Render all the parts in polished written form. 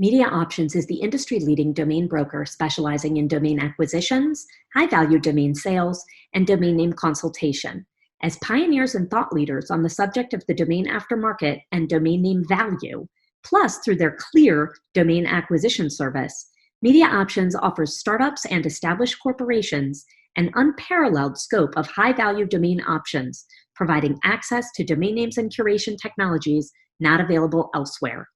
Media Options is the industry-leading domain broker specializing in domain acquisitions, high-value domain sales, and domain name consultation. As pioneers and thought leaders on the subject of the domain aftermarket and domain name value, plus through their clear domain acquisition service, Media Options offers startups and established corporations an unparalleled scope of high-value domain options, providing access to domain names and curation technologies not available elsewhere.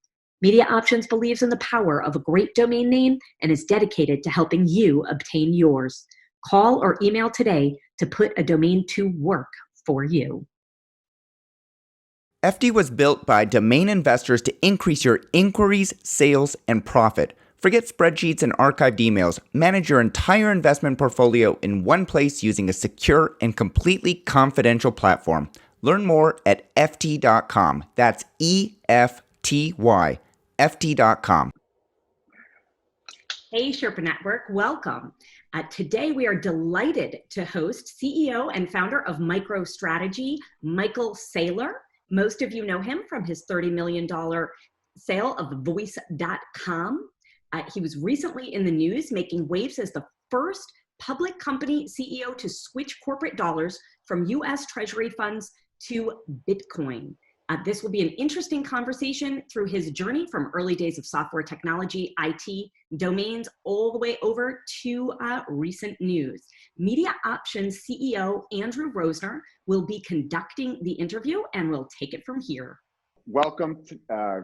Media Options believes in the power of a great domain name and is dedicated to helping you obtain yours. Call or email today to put a domain to work for you. FD was built by domain investors to increase your inquiries, sales, and profit. Forget spreadsheets and archived emails. Manage your entire investment portfolio in one place using a secure and completely confidential platform. Learn more at FT.com. That's EFTY. FT.com. Hey, Sherpa Network, welcome. Today we are delighted to host CEO and founder of Microstrategy, Michael Saylor. Most of you know him from his $30 million sale of voice.com. He was recently in the news making waves as the first public company CEO to switch corporate dollars from US Treasury funds to Bitcoin. This will be an interesting conversation through his journey from early days of software technology, IT, domains, all the way over to recent news. Media Options CEO Andrew Rosener will be conducting the interview and we'll take it from here. Welcome.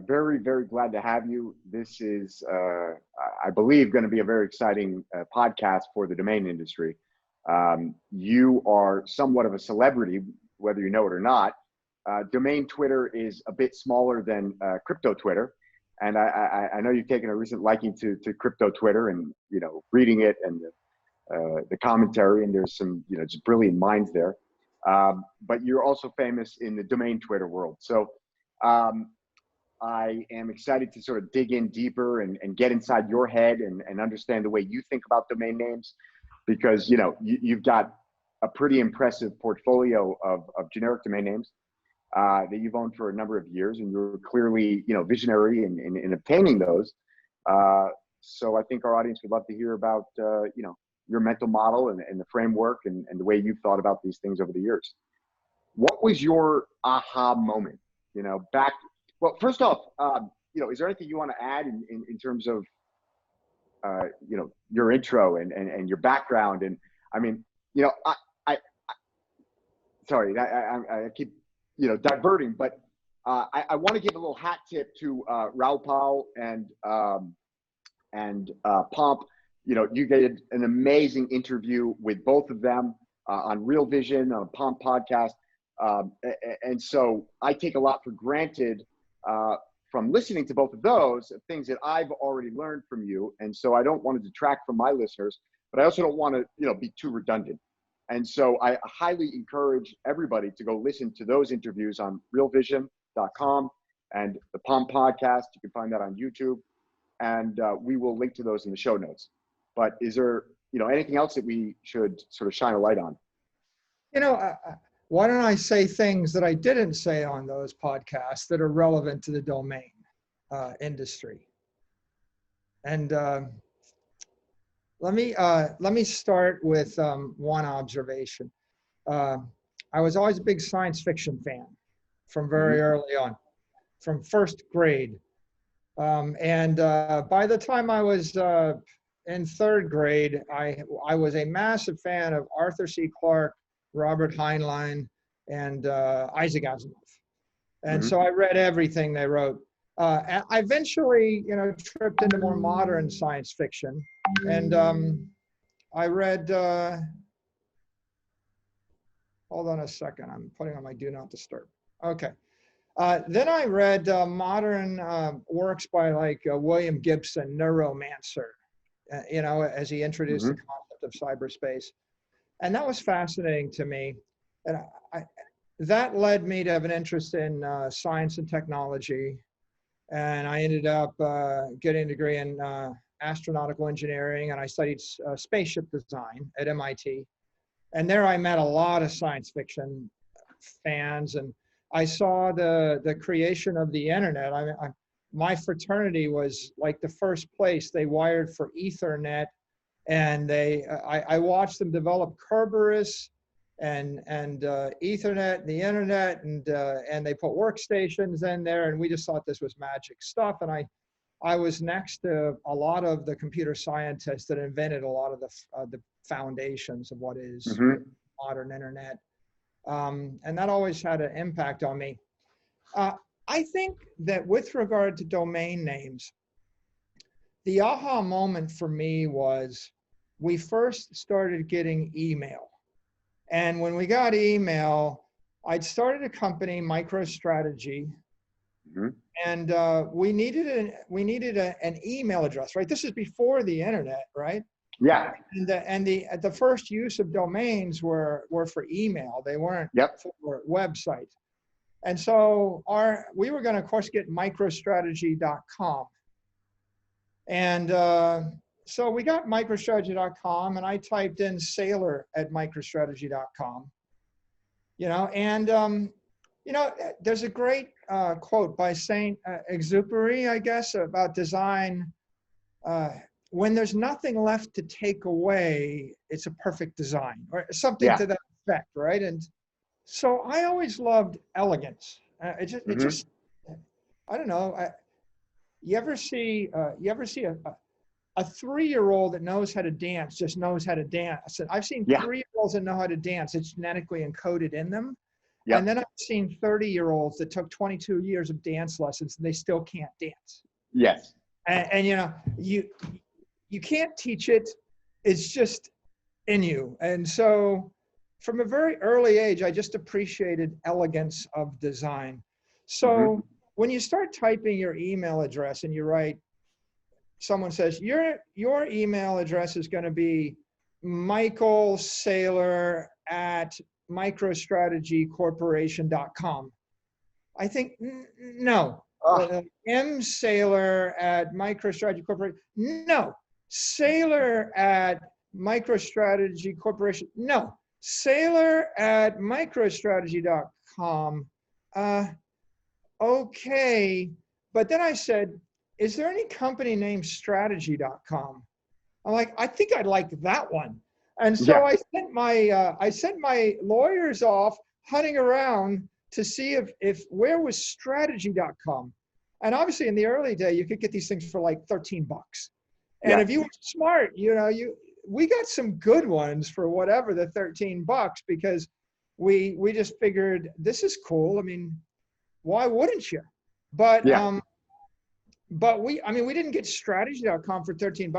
Very, very glad to have you. This is, I believe, going to be a very exciting podcast for the domain industry. You are somewhat of a celebrity, whether you know it or not. Domain Twitter is a bit smaller than crypto Twitter, and I know you've taken a recent liking to crypto Twitter, and reading it and the commentary, and there's some just brilliant minds there. But you're also famous in the domain Twitter world, so I am excited to sort of dig in deeper and get inside your head and understand the way you think about domain names, because you've got a pretty impressive portfolio of generic domain names that you've owned for a number of years, and you're clearly visionary in obtaining those. So I think our audience would love to hear about your mental model and the framework and the way you've thought about these things over the years. What was your aha moment? Well, first off, is there anything you want to add in terms of your intro and your background? And I mean, sorry, I keep diverting, but I want to give a little hat tip to Raupal and Pomp. You did an amazing interview with both of them on Real Vision on a Pomp podcast. And so I take a lot for granted from listening to both of those things that I've already learned from you. And so I don't want to detract from my listeners, but I also don't want to, be too redundant. And so I highly encourage everybody to go listen to those interviews on realvision.com and the Pomp podcast. You can find that on YouTube, and we will link to those in the show notes. But is there, anything else that we should sort of shine a light on? Why don't I say things that I didn't say on those podcasts that are relevant to the domain industry? And let me start with one observation. I was always a big science fiction fan from very early on, from first grade. And by the time I was in third grade, I was a massive fan of Arthur C. Clarke, Robert Heinlein, and Isaac Asimov. And so I read everything they wrote. I eventually, tripped into more modern science fiction. And I read, hold on a second, I'm putting on my do not disturb. Okay. Then I read modern works by William Gibson, Neuromancer, as he introduced the concept of cyberspace. And that was fascinating to me. And that led me to have an interest in science and technology. And I ended up getting a degree in astronautical engineering, and I studied spaceship design at MIT. And there I met a lot of science fiction fans, and I saw the creation of the internet. my fraternity was like the first place they wired for Ethernet, and I watched them develop Kerberos and Ethernet and the internet, and they put workstations in there, and we just thought this was magic stuff. And I was next to a lot of the computer scientists that invented a lot of the foundations of what is modern internet, and that always had an impact on me. I think that with regard to domain names, the aha moment for me was we first started getting email. And when we got email, I'd started a company, Microstrategy, and we needed an email address, right? This is before the internet, right? Yeah. And the first use of domains were for email. They weren't for websites. And so we were going to, of course, get microstrategy.com. And so we got microstrategy.com, and I typed in Saylor at microstrategy.com. There's a great quote by Saint Exupery, I guess, about design. When there's nothing left to take away, it's a perfect design, or something to that effect, right? And so I always loved elegance. It just, I don't know. You ever see a 3-year-old that knows how to dance, just knows how to dance? I've seen 3-year-olds that know how to dance. It's genetically encoded in them. Yep. And then I've seen 30-year-olds that took 22 years of dance lessons and they still can't dance. Yes. And you can't teach it. It's just in you. And so from a very early age, I just appreciated elegance of design. So when you start typing your email address and you write, someone says, your email address is going to be Michael Saylor at microstrategycorporation.com. I think, no. M. Saylor at MicroStrategy Corporation. No. Saylor at MicroStrategy Corporation. No. Saylor at microstrategy.com. Okay. But then I said, is there any company named strategy.com? I'm like, I think I'd like that one. And so I sent my lawyers off hunting around to see if where was strategy.com. And obviously in the early day, you could get these things for like $13. And if you were smart, we got some good ones for whatever the $13, because we just figured this is cool. I mean, why wouldn't you? But we didn't get strategy.com for $13.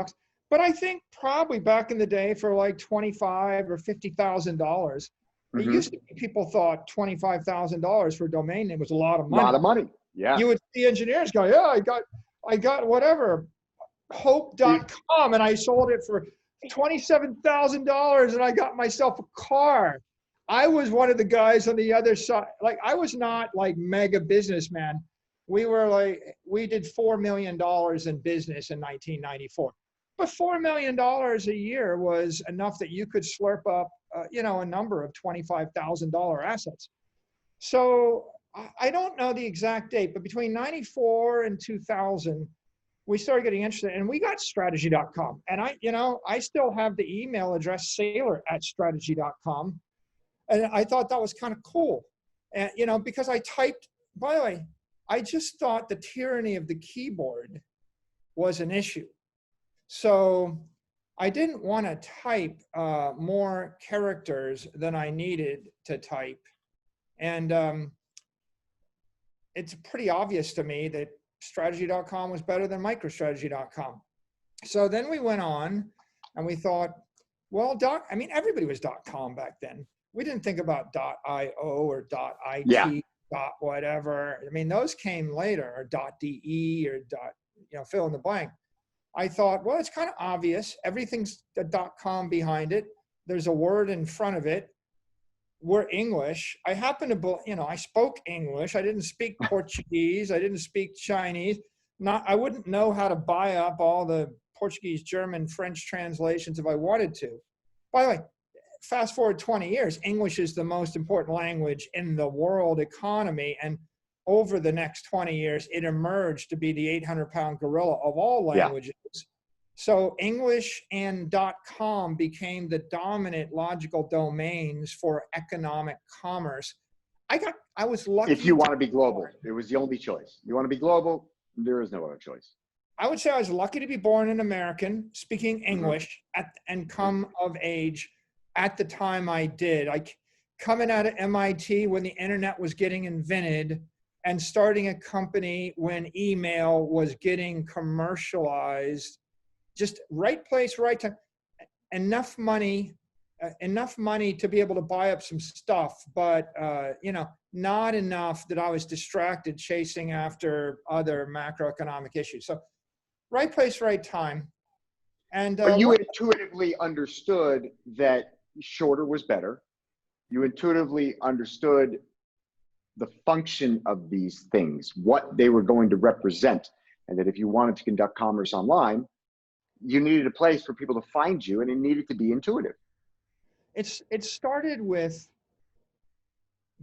But I think probably back in the day for like $25,000 or $50,000, it used to be people thought $25,000 for a domain name was a lot of money. A lot of money. Yeah. You would see engineers go, I got whatever, hope.com, and I sold it for $27,000 and I got myself a car. I was one of the guys on the other side. Like, I was not like mega businessman. We did $4 million in business in 1994. But $4 million a year was enough that you could slurp up, a number of $25,000 assets. So I don't know the exact date, but between 94 and 2000, we started getting interested, and we got strategy.com. And I still have the email address Saylor at strategy.com. And I thought that was kind of cool. And, because I typed, by the way, I just thought the tyranny of the keyboard was an issue. So I didn't want to type more characters than I needed to type. And it's pretty obvious to me that strategy.com was better than microstrategy.com. So then we went on and we thought, well, everybody was .com back then. We didn't think about .io or .it, .whatever. I mean, those came later, or .de or fill in the blank. I thought, well, it's kind of obvious. Everything's a .com behind it. There's a word in front of it. We're English. I happen to, I spoke English. I didn't speak Portuguese. I didn't speak Chinese. I wouldn't know how to buy up all the Portuguese, German, French translations if I wanted to. By the way, fast forward 20 years, English is the most important language in the world economy. And over the next 20 years, it emerged to be the 800-pound gorilla of all languages. So English and .com became the dominant logical domains for economic commerce. I was lucky. If you want to be global, it was the only choice. You want to be global, there is no other choice. I would say I was lucky to be born an American, speaking English, and come of age at the time I did. Coming out of MIT when the internet was getting invented, and starting a company when email was getting commercialized. Just right place, right time. Enough money to be able to buy up some stuff, but not enough that I was distracted chasing after other macroeconomic issues. So right place, right time. And but you intuitively understood that shorter was better. You intuitively understood the function of these things, what they were going to represent, and that if you wanted to conduct commerce online, you needed a place for people to find you, and it needed to be intuitive. It started with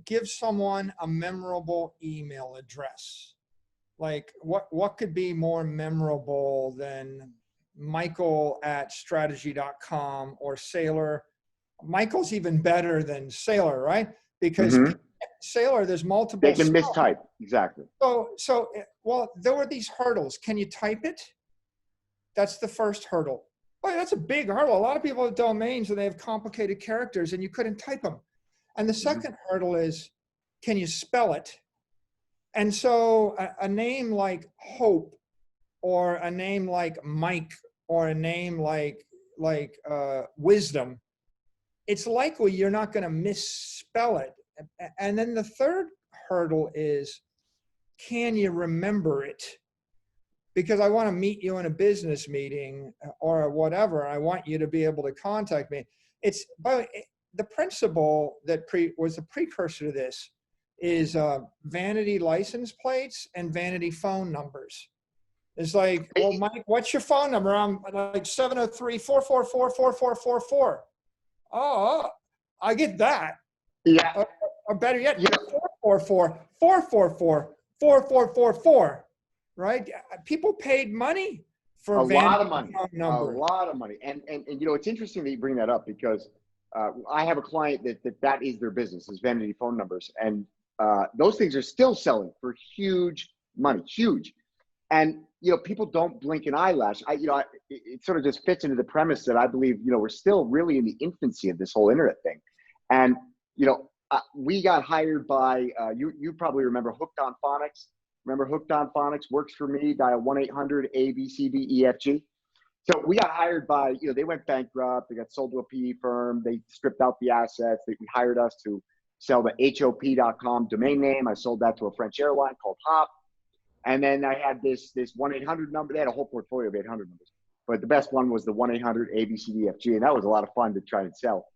give someone a memorable email address. Like what could be more memorable than Michael@strategy.com or Saylor? Michael's even better than Saylor, right? Because Saylor, there's multiple. They can mistype, exactly. Well, there were these hurdles. Can you type it? That's the first hurdle. Oh, that's a big hurdle. A lot of people have domains and they have complicated characters and you couldn't type them. And the second hurdle is, can you spell it? And so a name like Hope, or a name like Mike, or a name like Wisdom, it's likely you're not going to misspell it. And then the third hurdle is, can you remember it? Because I want to meet you in a business meeting or whatever. I want you to be able to contact me. It's the principle that was the precursor to this is vanity license plates and vanity phone numbers. It's like, well, Mike, what's your phone number? I'm like 703-444-4444. Oh, I get that. Yeah. Or better yet, 444-444-4444. Right? People paid money for a lot of money. And it's interesting that you bring that up, because I have a client that is their business, is vanity phone numbers. And those things are still selling for huge money, huge. And, people don't blink an eyelash. It sort of just fits into the premise that I believe, we're still really in the infancy of this whole internet thing. And, we got hired by, you probably remember Hooked on Phonics. Remember Hooked on Phonics? Works for me. Dial 1-800-ABCDEFG. So we got hired by, they went bankrupt. They got sold to a PE firm. They stripped out the assets. They hired us to sell the HOP.com domain name. I sold that to a French airline called Hop. And then I had this 1-800 number. They had a whole portfolio of 800 numbers. But the best one was the 1-800-ABCDEFG. And that was a lot of fun to try and sell.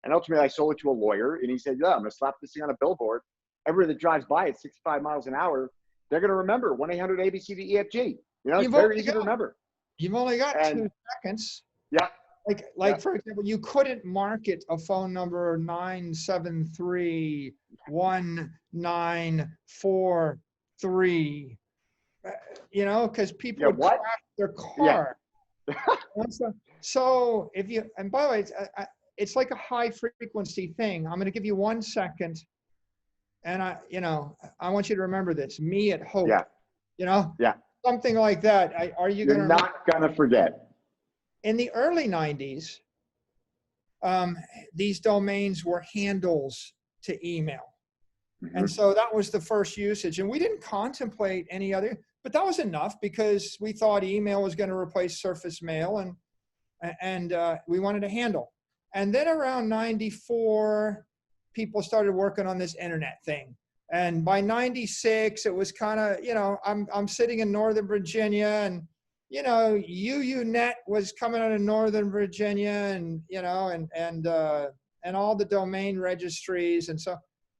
And ultimately, I sold it to a lawyer. And he said, I'm going to slap this thing on a billboard. Everybody that drives by at 65 miles an hour, they're going to remember 1-800-ABCDEFG. It's very easy to remember. You've only got 2 seconds. Yeah. For example, you couldn't market a phone number 973-1943, because people would crash their car. So if you, and by the way, it's like a high frequency thing. I'm going to give you 1 second. And I want you to remember this. Me at Hope. Something like that. You're not gonna forget. In the early 90s, these domains were handles to email. And so that was the first usage. And we didn't contemplate any other, but that was enough because we thought email was going to replace surface mail, and we wanted a handle. And then around 94, people started working on this internet thing. And by 96, it was kind of, I'm sitting in Northern Virginia, and, UUNet was coming out of Northern Virginia, and, and all the domain registries. And so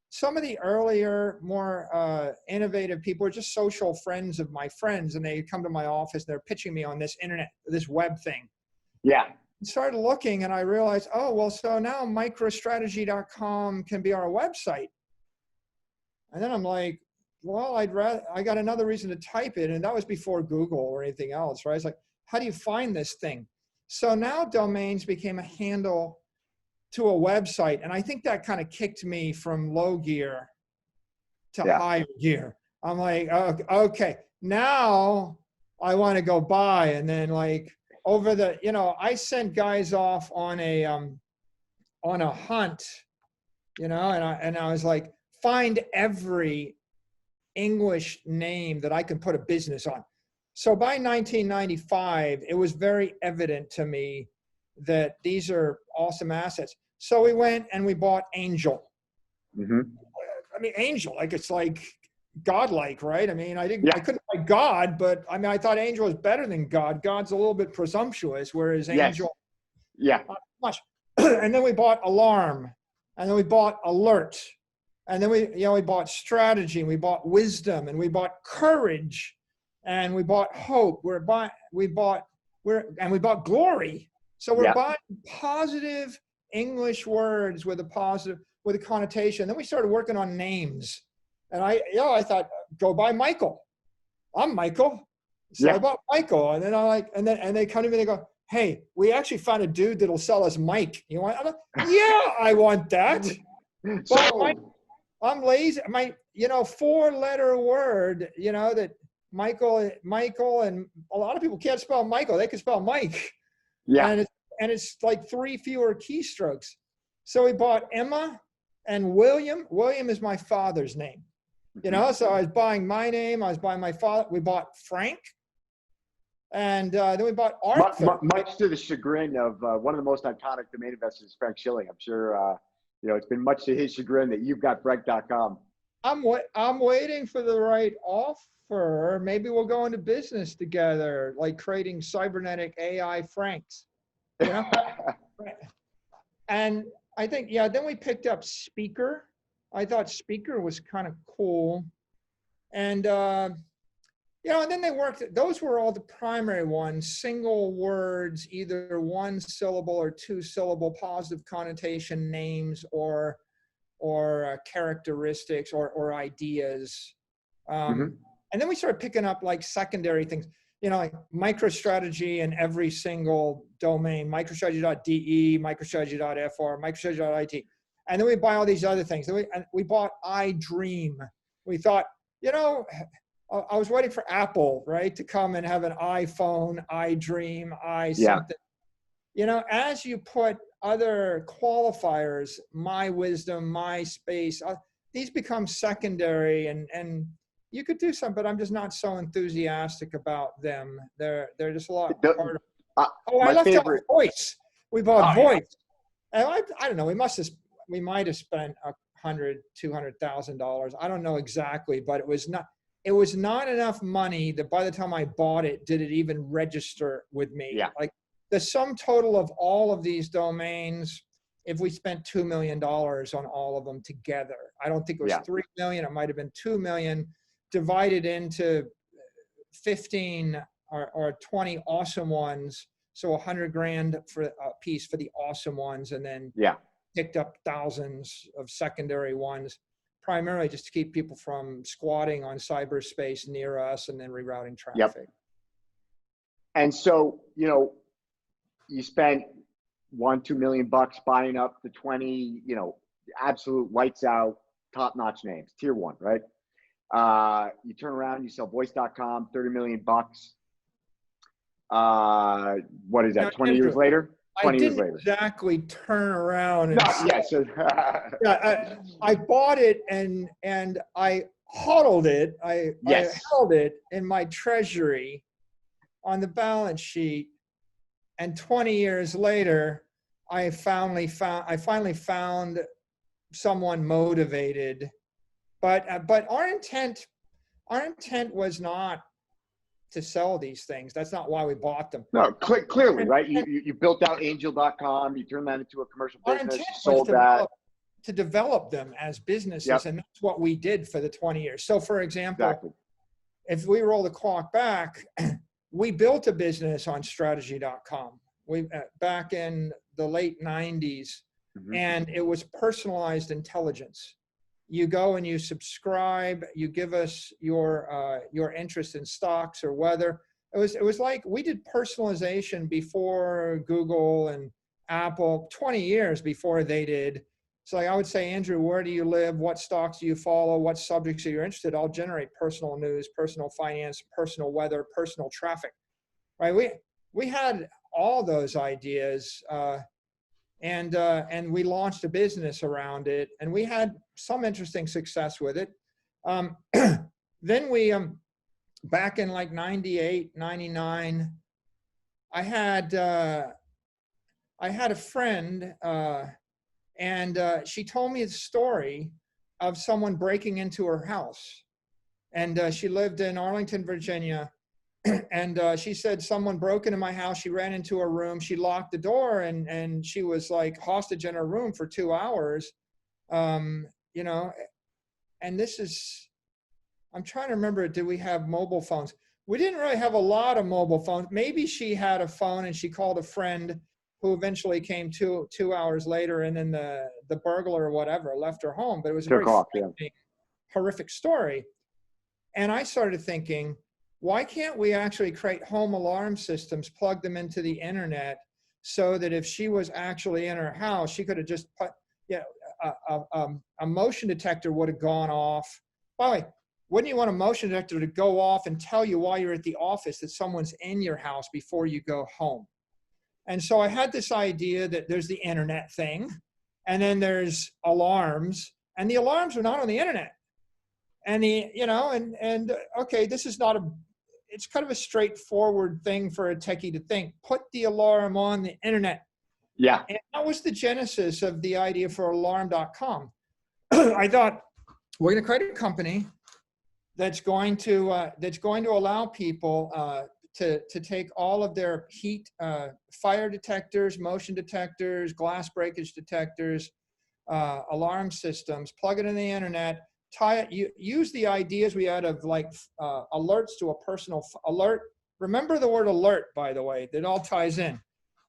some of the earlier, more innovative people were just social friends of my friends, and they'd come to my office, and they're pitching me on this internet, this web thing. Yeah. Started looking, and I realized, so now Microstrategy.com can be our website. And then I'm like, well, I got another reason to type it. And that was before Google or anything else, right? It's like, how do you find this thing? So now domains became a handle to a website. And I think that kind of kicked me from low gear to higher gear. I'm like, okay, now I want to go buy. And then like over the, I sent guys off on a hunt, and I was like, find every English name that I can put a business on. So by 1995, it was very evident to me that these are awesome assets. So we went and we bought Angel. Mm-hmm. I mean, Angel, like it's like godlike, right? I mean, I couldn't buy God, but I mean, I thought Angel was better than God. God's a little bit presumptuous, whereas Angel, not much. And then we bought Alarm, and then we bought Alert, and then we bought Strategy, and we bought Wisdom, and we bought Courage, and we bought Hope. We bought Glory. So we're buying positive English words with a connotation. Then we started working on names, and I thought, go buy Michael. I'm Michael, so I bought Michael, and then and they come to me and they go, hey, we actually found a dude that'll sell us Mike. You want? I'm like, yeah, I want that. But I'm lazy. My 4-letter word, that Michael, and a lot of people can't spell Michael. They can spell Mike. Yeah. And it's like 3 fewer keystrokes. So we bought Emma and William. William is my father's name. So I was buying my name. I was buying my father. We bought Frank. And then we bought Arthur. Much to the chagrin of one of the most iconic domain investors, Frank Schilling. I'm sure it's been much to his chagrin that you've got Frank.com. I'm waiting for the right offer. Maybe we'll go into business together, like creating cybernetic AI Franks. And I think then we picked up Speaker. I thought Speaker was kind of cool, and and then they worked. Those were all the primary ones: single words, either 1 syllable or 2 syllable, positive connotation names, or characteristics or ideas. And then we started picking up like secondary things, like MicroStrategy in every single domain: MicroStrategy.de, MicroStrategy.fr, MicroStrategy.it. And then we buy all these other things. Then we bought iDream. We thought, I was waiting for Apple, right, to come and have an iPhone, iDream, something. As you put other qualifiers, my wisdom, my space, these become secondary, and you could do some, but I'm just not so enthusiastic about them. They're just a lot harder. I left out Voice. We bought Voice. And I don't know. We might have spent $100,000-$200,000. I don't know exactly, but it was not enough money that by the time I bought it, did it even register with me? Yeah. Like the sum total of all of these domains, if we spent $2 million on all of them together, I don't think it was $3 million. It might have been $2 million divided into 15 or 20 awesome ones. So $100,000 for a piece for the awesome ones, and then picked up thousands of secondary ones, primarily just to keep people from squatting on cyberspace near us and then rerouting traffic. And so, you spent $1-2 million buying up the 20, absolute lights out, top notch names, tier 1, right? You turn around, you sell voice.com, $30 million. What is that? Now, 20 years later? 20 years later. Exactly turn around. And I bought it and I hodled it. I held it in my treasury on the balance sheet. And 20 years later, I finally found someone motivated. But our intent was not to sell these things. That's not why we bought them. No, clearly, right? You built out angel.com, you turned that into a commercial business, you sold that. To develop them as businesses, and that's what we did for the 20 years. So for example, if we roll the clock back, we built a business on strategy.com. We back in the late 90s, and it was personalized intelligence. you go and you subscribe, you give us your interest in stocks or weather. It was like we did personalization before Google and Apple, 20 years before they did. So like I would say, Andrew, where do you live? What stocks do you follow? What subjects are you interested in? I'll generate personal news, personal finance, personal weather, personal traffic, right? We had all those ideas, and we launched a business around it, and we had some interesting success with it. Then we, back in like 98, 99, I had a friend, and she told me the story of someone breaking into her house. And she lived in Arlington, Virginia. And she said, someone broke into my house. She ran into her room. She locked the door, and she was like hostage in her room for 2 hours. You know, and this is, I'm trying to remember, did we have mobile phones? We didn't really have a lot of mobile phones. Maybe she had a phone and she called a friend who eventually came two hours later, and then the burglar or whatever left her home. But it was a very horrific story. And I started thinking, why can't we actually create home alarm systems, plug them into the internet, so that if she was actually in her house, she could have just put, a motion detector would have gone off. By the way, wouldn't you want a motion detector to go off and tell you while you're at the office that someone's in your house before you go home? And so I had this idea that there's the internet thing, and then there's alarms, and the alarms are not on the internet. And okay, this is not it's kind of a straightforward thing for a techie to think, put the alarm on the internet. Yeah. And that was the genesis of the idea for alarm.com. I thought, we're going to create a company that's going to allow people to take all of their heat, fire detectors, motion detectors, glass breakage detectors, alarm systems, plug it in the internet, tie it, use the ideas we had of like alerts to a personal alert. Remember the word alert, by the way, that all ties in.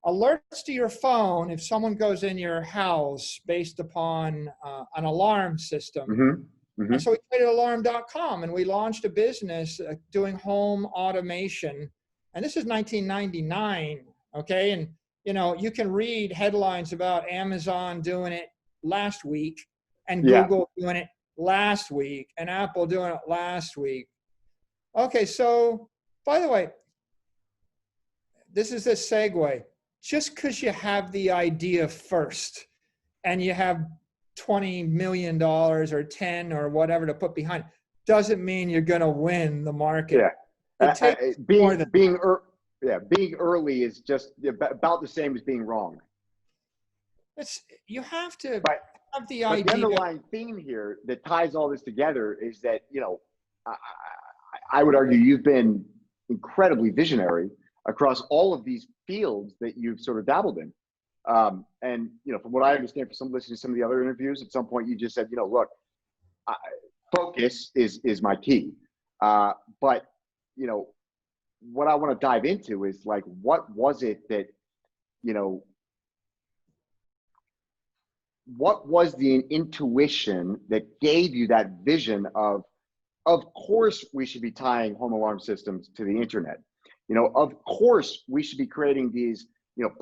Alerts to your phone if someone goes in your house based upon an alarm system. Mm-hmm. Mm-hmm. And so we created alarm.com, and we launched a business doing home automation. And this is 1999, okay? And, you can read headlines about Amazon doing it last week, and Google doing it last week, and Apple doing it last week. Okay, so, by the way, this is a segue. Just because you have the idea first, and you have $20 million or 10 or whatever to put behind it, doesn't mean you're going to win the market. Yeah. Being early is just about the same as being wrong. You have to have the idea. But the underlying theme here that ties all this together is that, I would argue you've been incredibly visionary across all of these fields that you've sort of dabbled in. And, from what I understand from listening to some of the other interviews, at some point you just said, look, focus is my key. But, what I want to dive into is like, what was it that, what was the intuition that gave you that vision of course we should be tying home alarm systems to the internet. Of course we should be creating these,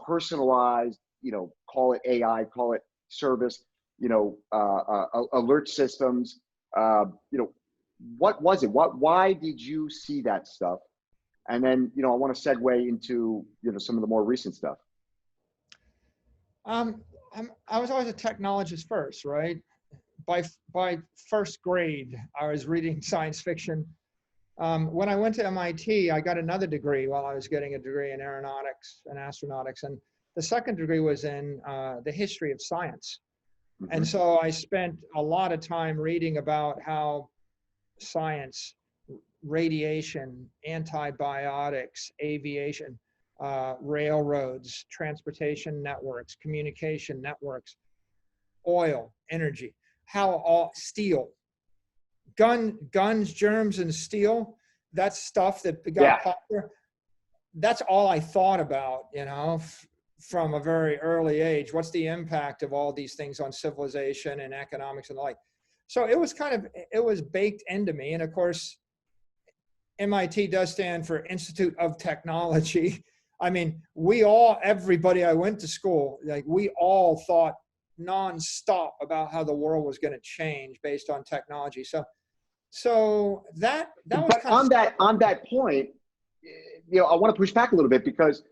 personalized, call it AI, call it service, alert systems. What was it? Why did you see that stuff? And then, I want to segue into, some of the more recent stuff. I was always a technologist first, right? By first grade, I was reading science fiction. When I went to MIT, I got another degree while I was getting a degree in aeronautics and astronautics. And the second degree was in the history of science. Mm-hmm. And so I spent a lot of time reading about how science, radiation, antibiotics, aviation, railroads, transportation networks, communication networks, oil, energy, how all steel, guns, germs, and steel, that's stuff that got popular. That's all I thought about, from a very early age. What's the impact of all these things on civilization and economics and the like? So it was it was baked into me. And of course, MIT does stand for Institute of Technology. I mean, everybody I went to school, like we all thought nonstop about how the world was going to change based on technology. So that was But on that point, I want to push back a little bit because,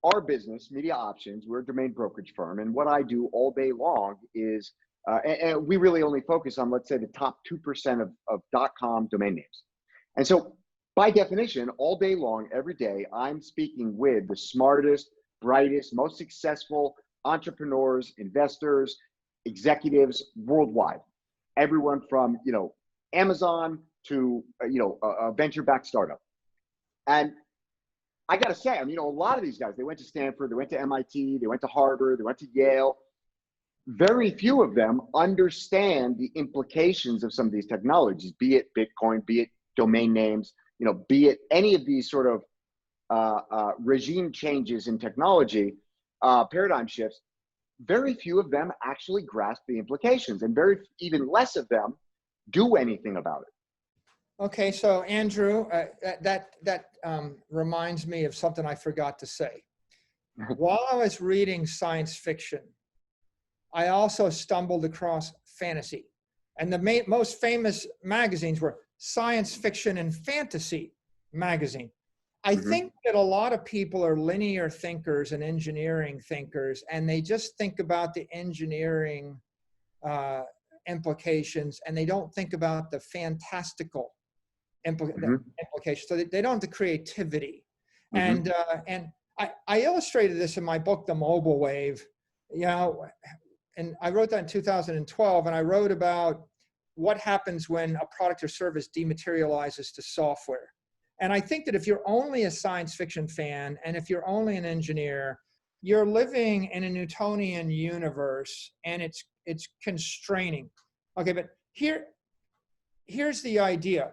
our business, Media Options, we're a domain brokerage firm. And what I do all day long is, and we really only focus on, let's say, the top 2% of .com domain names. And so by definition, all day long, every day, I'm speaking with the smartest, brightest, most successful entrepreneurs, investors, executives worldwide. Everyone from, Amazon to, a venture-backed startup. And I got to say, a lot of these guys, they went to Stanford, they went to MIT, they went to Harvard, they went to Yale. Very few of them understand the implications of some of these technologies, be it Bitcoin, be it domain names, be it any of these sort of regime changes in technology, paradigm shifts. Very few of them actually grasp the implications, and even less of them do anything about it. Okay, so Andrew, that reminds me of something I forgot to say. While I was reading science fiction, I also stumbled across fantasy. And the most famous magazines were Science Fiction and Fantasy magazine. I think that a lot of people are linear thinkers and engineering thinkers, and they just think about the engineering implications, and they don't think about the fantastical implications. So they don't have the creativity. And I illustrated this in my book, The Mobile Wave, and I wrote that in 2012, and I wrote about what happens when a product or service dematerializes to software. And I think that if you're only a science fiction fan, and if you're only an engineer, you're living in a Newtonian universe, and it's constraining. Okay, but here's the idea.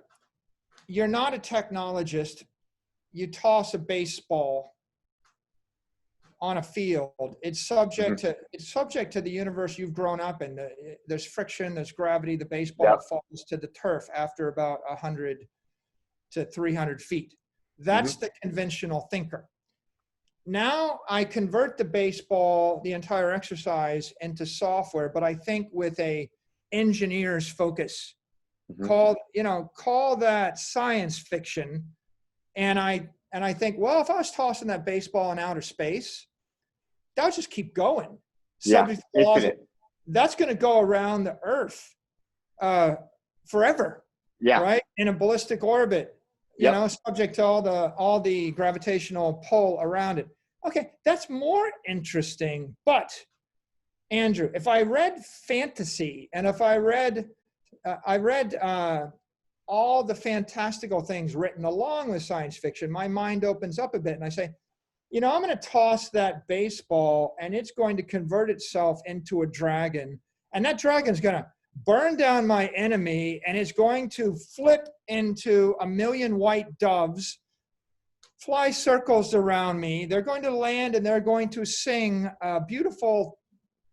You're not a technologist. You toss a baseball on a field. It's subject to the universe you've grown up in. There's friction, there's gravity. The baseball falls to the turf after about 100 to 300 feet. That's the conventional thinker. Now I convert the baseball, the entire exercise, into software, but I think with a engineer's focus. Call that science fiction. And I think, well, if I was tossing that baseball in outer space, that would just keep going. Subject to laws, that's going to go around the Earth forever. Right? In a ballistic orbit, subject to all the gravitational pull around it. Okay, that's more interesting. But Andrew, if I read fantasy, and if I read all the fantastical things written along with science fiction, my mind opens up a bit, and I say, I'm going to toss that baseball, and it's going to convert itself into a dragon, and that dragon's going to burn down my enemy, and it's going to flip into 1,000,000 white doves, fly circles around me. They're going to land, and they're going to sing a beautiful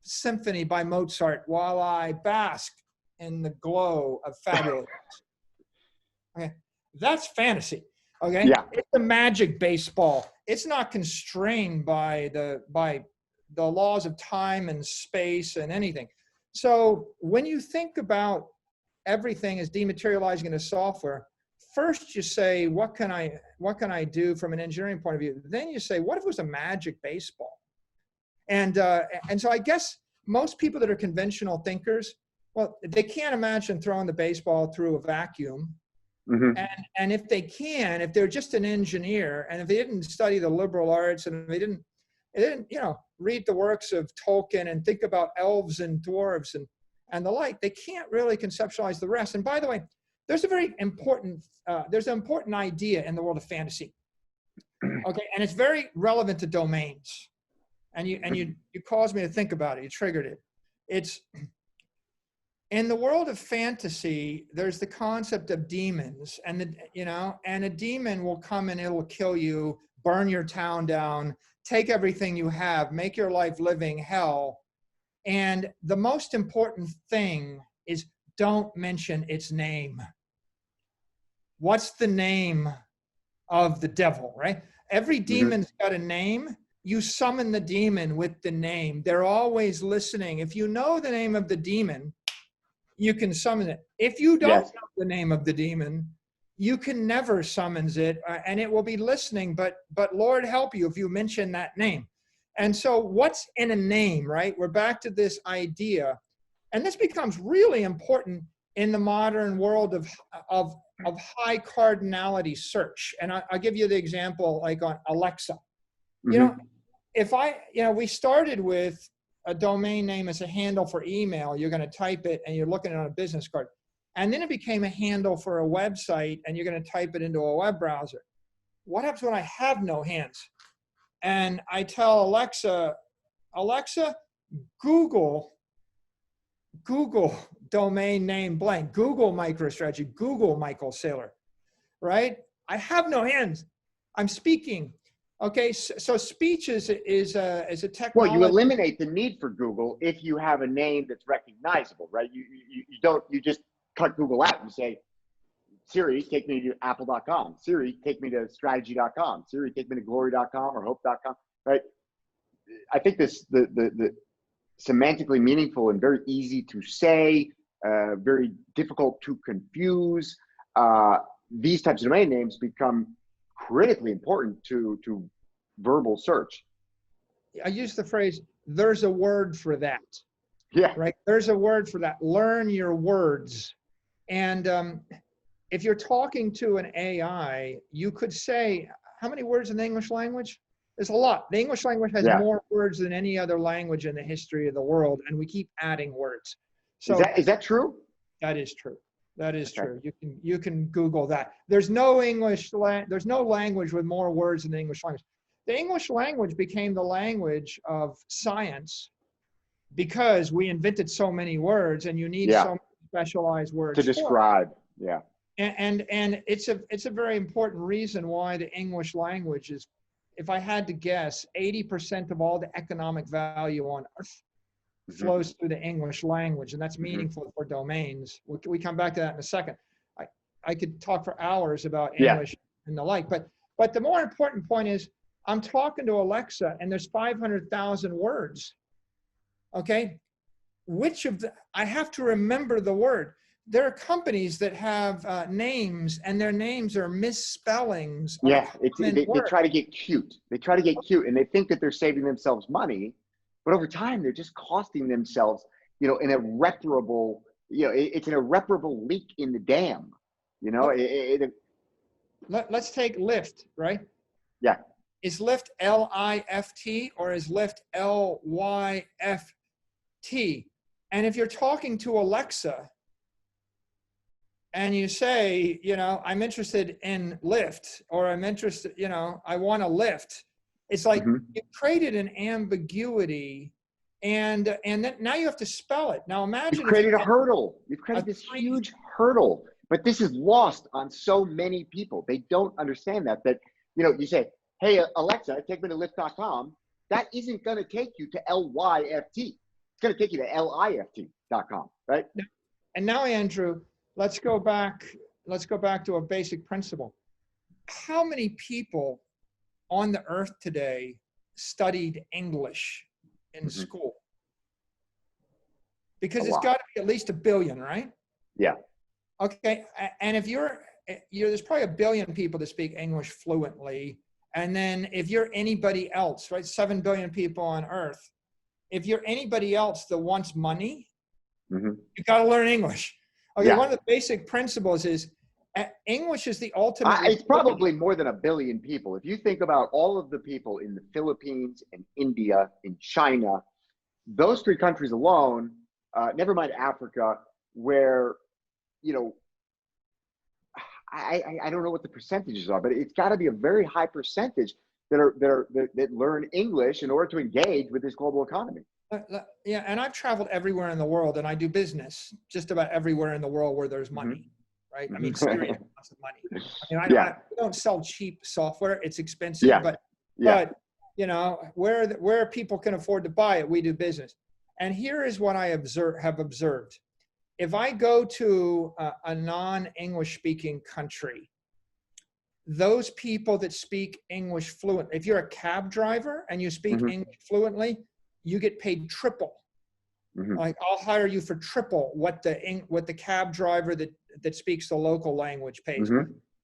symphony by Mozart while I bask in the glow of fabulous. Okay, that's fantasy. Okay, it's a magic baseball. It's not constrained by the laws of time and space and anything. So when you think about everything as dematerializing into software, first you say, what can I do from an engineering point of view? Then you say, what if it was a magic baseball? And so I guess most people that are conventional thinkers, well, they can't imagine throwing the baseball through a vacuum. And if they can, if they're just an engineer, and if they didn't study the liberal arts, and they didn't read the works of Tolkien and think about elves and dwarves and the like, they can't really conceptualize the rest. And by the way, there's an important idea in the world of fantasy. Okay, and it's very relevant to domains. And you caused me to think about it. You triggered it. It's in the world of fantasy, there's the concept of demons, and a demon will come and it'll kill you, burn your town down, take everything you have, make your life living hell. And the most important thing is don't mention its name. What's the name of the devil, right? Every demon's got a name. You summon the demon with the name. They're always listening. If you know the name of the demon, you can summon it. If you don't know the name of the demon, you can never summons it, and it will be listening, but Lord help you if you mention that name. And so what's in a name, right? We're back to this idea, and this becomes really important in the modern world of high cardinality search. And I'll give you the example, like on Alexa. You know, we started with a domain name as a handle for email. You're going to type it and you're looking at it on a business card. And then it became a handle for a website and you're going to type it into a web browser. What happens when I have no hands? And I tell Alexa, Google domain name blank, Google MicroStrategy, Google Michael Saylor, right? I have no hands. I'm speaking. Okay, so speech is a technology. Well, you eliminate the need for Google if you have a name that's recognizable, right? You just cut Google out and say, Siri, take me to apple.com. Siri, take me to strategy.com. Siri, take me to glory.com or hope.com, right? I think the semantically meaningful and very easy to say, very difficult to confuse, these types of domain names become critically important to verbal search. I use the phrase, there's a word for that. Yeah. Right? There's a word for that. Learn your words. And if you're talking to an AI, you could say, how many words in the English language? There's a lot. The English language has more words than any other language in the history of the world, and we keep adding words. So is that true? That is true. That is true. You can Google that. There's no there's no language with more words than the English language. The English language became the language of science because we invented so many words, and you need so many specialized words to describe. And it's a very important reason why the English language is, if I had to guess, 80% of all the economic value on earth flows through the English language, and that's meaningful for domains. We come back to that in a second. I could talk for hours about English and the like, but the more important point is, I'm talking to Alexa and there's 500,000 words. Okay, I have to remember the word. There are companies that have names, and their names are misspellings. They try to get cute. They try to get cute, and they think that they're saving themselves money, but over time they're just costing themselves, an irreparable, it's an irreparable leak in the dam. Let's take Lyft, right? Yeah. Is Lyft L-I-F-T or is Lyft L-Y-F-T? And if you're talking to Alexa and you say, I'm interested in Lyft, or I'm interested, I want a Lyft, it's like you created an ambiguity, and then now you have to spell it. Now imagine you've created a hurdle. You've created this huge hurdle, but this is lost on so many people. They don't understand that you say, hey, Alexa, take me to Lyft.com. That isn't going to take you to L-Y-F-T. It's going to take you to L-I-F-T.com, right? And now, Andrew, let's go back to a basic principle. How many people on the earth today studied English in school? Because it's got to be at least 1 billion, right? Yeah. Okay, and if there's probably 1 billion people that speak English fluently. And then if you're anybody else, right, 7 billion people on earth, if you're anybody else that wants money, you got to learn English. Okay, one of the basic principles is English is the ultimate. It's probably more than 1 billion people. If you think about all of the people in the Philippines and India and China, those 3 countries alone, never mind Africa, where, I don't know what the percentages are, but it's got to be a very high percentage that learn English in order to engage with this global economy. Yeah, and I've traveled everywhere in the world, and I do business just about everywhere in the world where there's money, right? I mean, serious amounts of money. I mean, I don't sell cheap software; it's expensive. But where people can afford to buy it, we do business. And here is what I have observed. if I go to a non-English speaking country, those people that speak English fluent, if you're a cab driver and you speak English fluently, you get paid triple. Like, I'll hire you for triple what the cab driver that speaks the local language pays.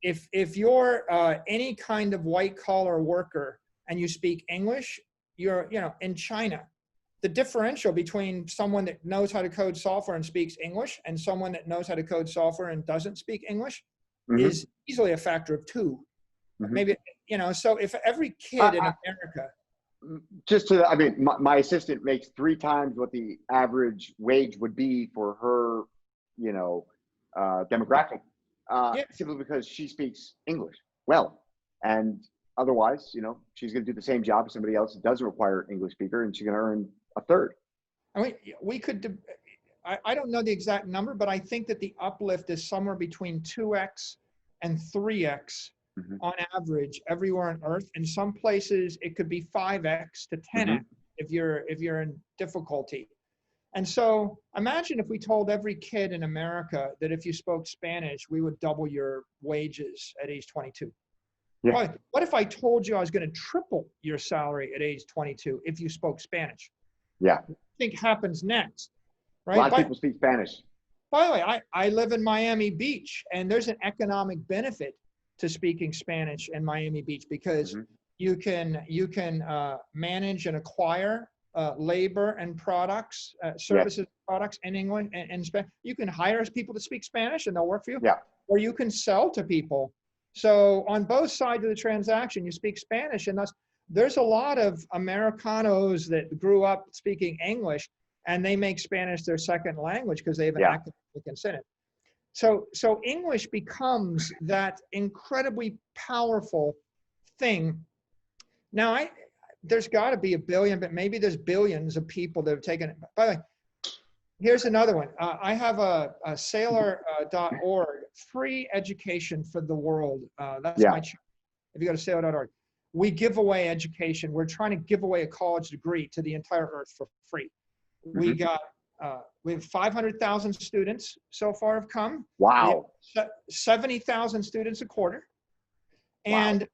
If you're any kind of white collar worker and you speak English, you're, in China, the differential between someone that knows how to code software and speaks English and someone that knows how to code software and doesn't speak English is easily a factor of 2. Maybe, so if every kid in America. My assistant makes 3 times what the average wage would be for her, demographic, simply because she speaks English well. And otherwise, she's going to do the same job as somebody else that doesn't require an English speaker, and she's going to earn a third. I mean, we could, I don't know the exact number, but I think that the uplift is somewhere between 2x and 3x on average everywhere on earth. In some places it could be 5x to 10x if you're in difficulty. And so imagine if we told every kid in America that if you spoke Spanish, we would double your wages at age 22. Yeah. What if I told you I was going to triple your salary at age 22 if you spoke Spanish? Yeah. What do you think happens next? Right? A lot of people speak Spanish. By the way, I live in Miami Beach, and there's an economic benefit to speaking Spanish in Miami Beach because you can manage and acquire labor and products, services, products in English and Spanish. You can hire people to speak Spanish and they'll work for you. Yeah. Or you can sell to people. So on both sides of the transaction, you speak Spanish, and thus there's a lot of Americanos that grew up speaking English and they make Spanish their second language because they have an academic incentive. So English becomes that incredibly powerful thing. Now, there's got to be a billion, but maybe there's billions of people that have taken it. By the way, here's another one. I have a Saylor.org, free education for the world. That's my channel. If you go to Saylor.org, we give away education. We're trying to give away a college degree to the entire earth for free. We have 500,000 students so far have come. Wow. 70,000 students a quarter. And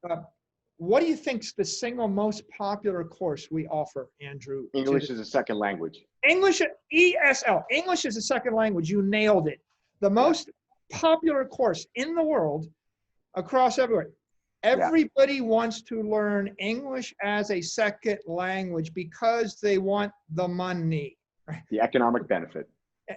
what do you think's the single most popular course we offer, Andrew? English is a second language. English, ESL, English is a second language. You nailed it. The most popular course in the world across everywhere. Everybody wants to learn English as a second language because they want the money. The economic benefit.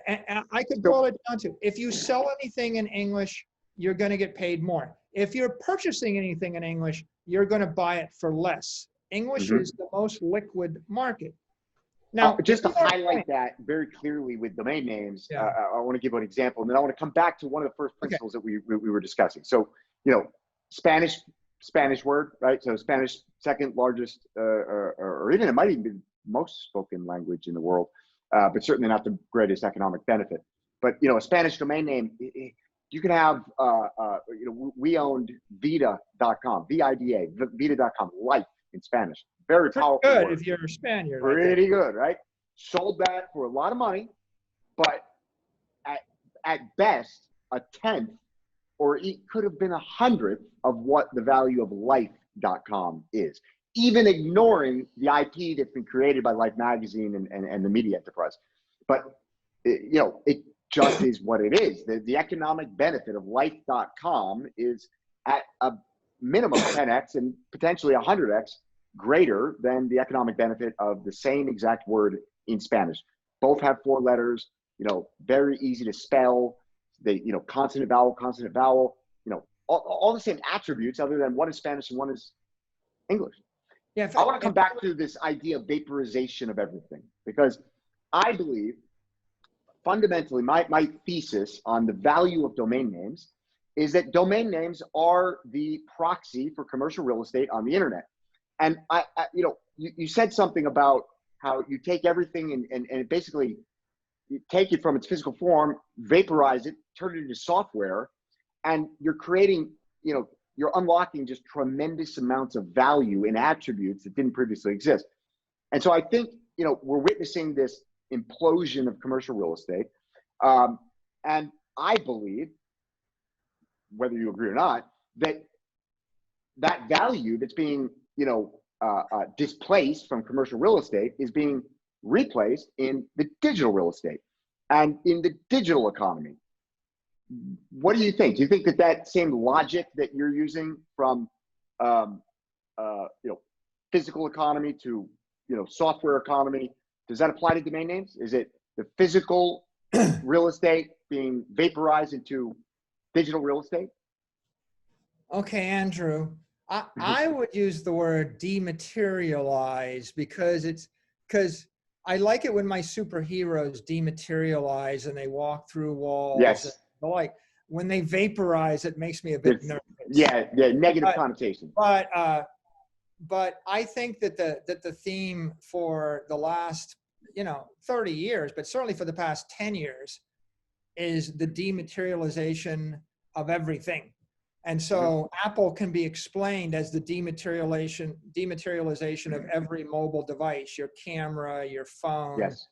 And I could boil it down to, if you sell anything in English, you're going to get paid more. If you're purchasing anything in English, you're going to buy it for less. English is the most liquid market. Now, just to highlight that very clearly with domain names, I want to give an example, and then I want to come back to one of the first principles that we were discussing. So, Spanish word, right? So Spanish, second largest, or even it might even be most spoken language in the world. But certainly not the greatest economic benefit. But, a Spanish domain name, you can have, we owned vida.com, V-I-D-A, vida.com, life in Spanish. Very powerful good word. If you're a Spaniard. Pretty good, right? Sold that for a lot of money, but at best, a 10th, or it could have been 100th of what the value of life.com is. Even ignoring the IP that's been created by Life Magazine and the media enterprise. But, it just is what it is. The economic benefit of life.com is at a minimum 10x and potentially 100x greater than the economic benefit of the same exact word in Spanish. Both have 4 letters, very easy to spell. They, consonant, vowel, all the same attributes other than one is Spanish and one is English. Yeah, I want to come back to this idea of vaporization of everything, because I believe fundamentally my thesis on the value of domain names is that domain names are the proxy for commercial real estate on the internet. And you said something about how you take everything and basically you take it from its physical form, vaporize it, turn it into software, and you're creating, you're unlocking just tremendous amounts of value in attributes that didn't previously exist. And so I think, we're witnessing this implosion of commercial real estate. And I believe, whether you agree or not, that that value that's being, displaced from commercial real estate is being replaced in the digital real estate and in the digital economy. What do you think? Do you think that same logic that you're using from, physical economy to, software economy, does that apply to domain names? Is it the physical real estate being vaporized into digital real estate? Okay, Andrew, I would use the word dematerialize because I like it when my superheroes dematerialize and they walk through walls. Yes. And like when they vaporize, it makes me a bit nervous. Yeah, negative connotation. But I think that the theme for the last 30 years, but certainly for the past 10 years, is the dematerialization of everything. And so Apple can be explained as the dematerialization of every mobile device, your camera, your phone, yes.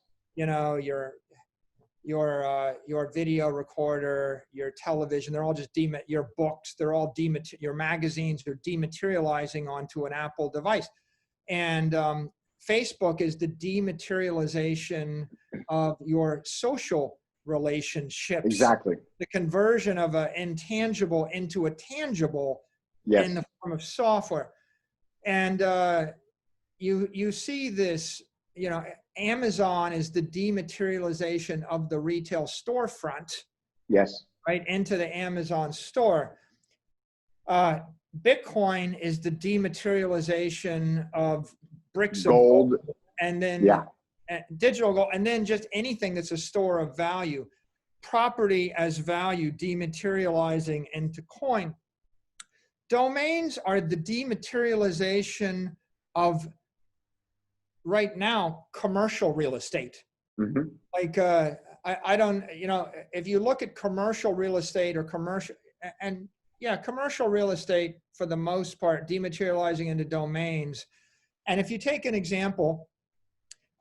Your video recorder, your television, they're all just your books, they're all your magazines are dematerializing onto an Apple device. And Facebook is the dematerialization of your social relationships. Exactly. The conversion of an intangible into a tangible in the form of software. And you see this, Amazon is the dematerialization of the retail storefront. Yes. Right into the Amazon store. Bitcoin is the dematerialization of bricks of gold, and then digital gold, and then just anything that's a store of value. Property as value dematerializing into coin. Domains are the dematerialization of, right now, commercial real estate. Mm-hmm. Like I don't, if you look at commercial real estate or commercial real estate for the most part dematerializing into domains. And if you take an example,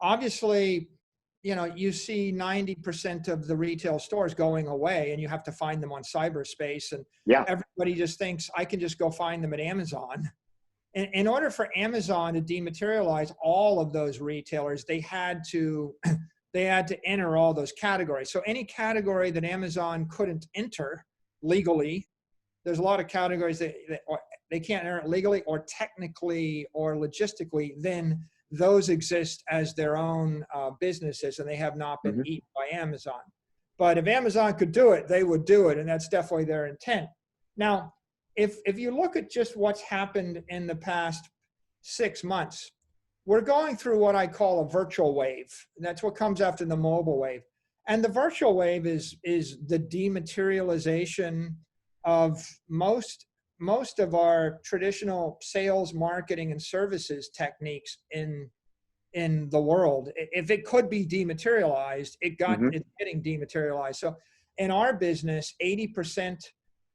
obviously, you see 90% of the retail stores going away, and you have to find them on cyberspace, and everybody just thinks I can just go find them at Amazon. In order for Amazon to dematerialize all of those retailers, they had to enter all those categories. So any category that Amazon couldn't enter legally, there's a lot of categories that they can't enter legally or technically or logistically, then those exist as their own businesses, and they have not been eaten by Amazon. But if Amazon could do it, they would do it, and that's definitely their intent. Now, if you look at just what's happened in the past 6 months, we're going through what I call a virtual wave. And that's what comes after the mobile wave. And the virtual wave is the dematerialization of most of our traditional sales, marketing, and services techniques in the world. If it could be dematerialized, it's getting dematerialized. So in our business, 80%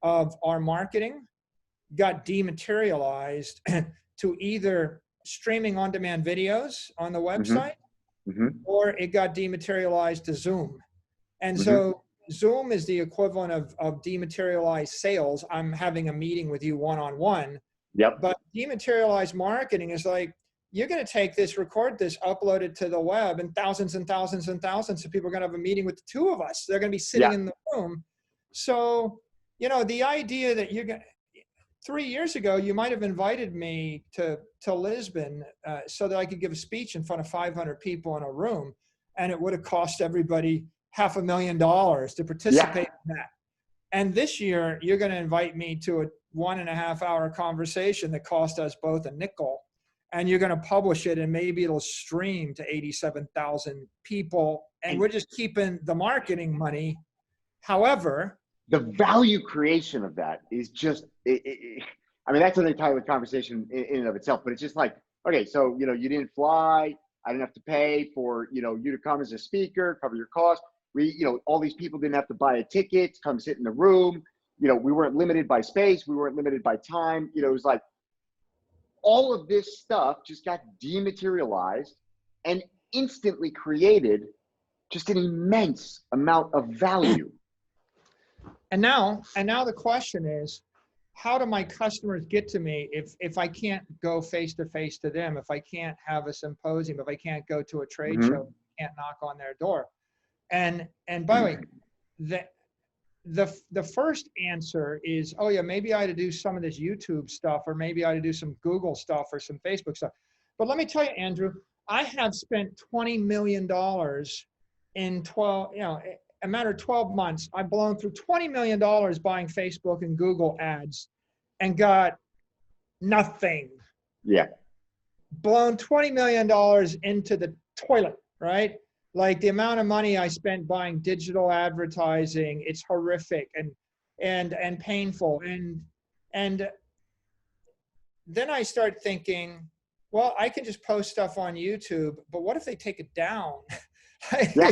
of our marketing got dematerialized to either streaming on-demand videos on the website, or it got dematerialized to Zoom. And so Zoom is the equivalent of dematerialized sales. I'm having a meeting with you one-on-one. Yep. But dematerialized marketing is like, you're going to take this, record this, upload it to the web, and thousands and thousands and thousands of people are going to have a meeting with the two of us. They're going to be sitting in the room. So, the idea that you're going to, 3 years ago, you might have invited me to Lisbon so that I could give a speech in front of 500 people in a room, and it would have cost everybody $500,000 to participate in that. And this year, you're going to invite me to a 1.5 hour conversation that cost us both a nickel, and you're going to publish it, and maybe it'll stream to 87,000 people, and we're just keeping the marketing money. However, the value creation of that is just, that's an entire conversation in and of itself, but it's just like, okay, so, you didn't fly. I didn't have to pay for, you to come as a speaker, cover your costs. We, all these people didn't have to buy a ticket, come sit in the room. We weren't limited by space. We weren't limited by time. It was like all of this stuff just got dematerialized and instantly created just an immense amount of value. And now the question is, how do my customers get to me if I can't go face to face to them, if I can't have a symposium, if I can't go to a trade show, can't knock on their door? And by the way, the first answer is, oh yeah, maybe I ought to do some of this YouTube stuff, or maybe I ought to do some Google stuff or some Facebook stuff. But let me tell you, Andrew, I have spent $20 million in a matter of 12 months. I've blown through $20 million buying Facebook and Google ads and got nothing. Yeah. Blown $20 million into the toilet, right? Like the amount of money I spent buying digital advertising, it's horrific and painful. And then I start thinking, well, I can just post stuff on YouTube, but what if they take it down? Yeah.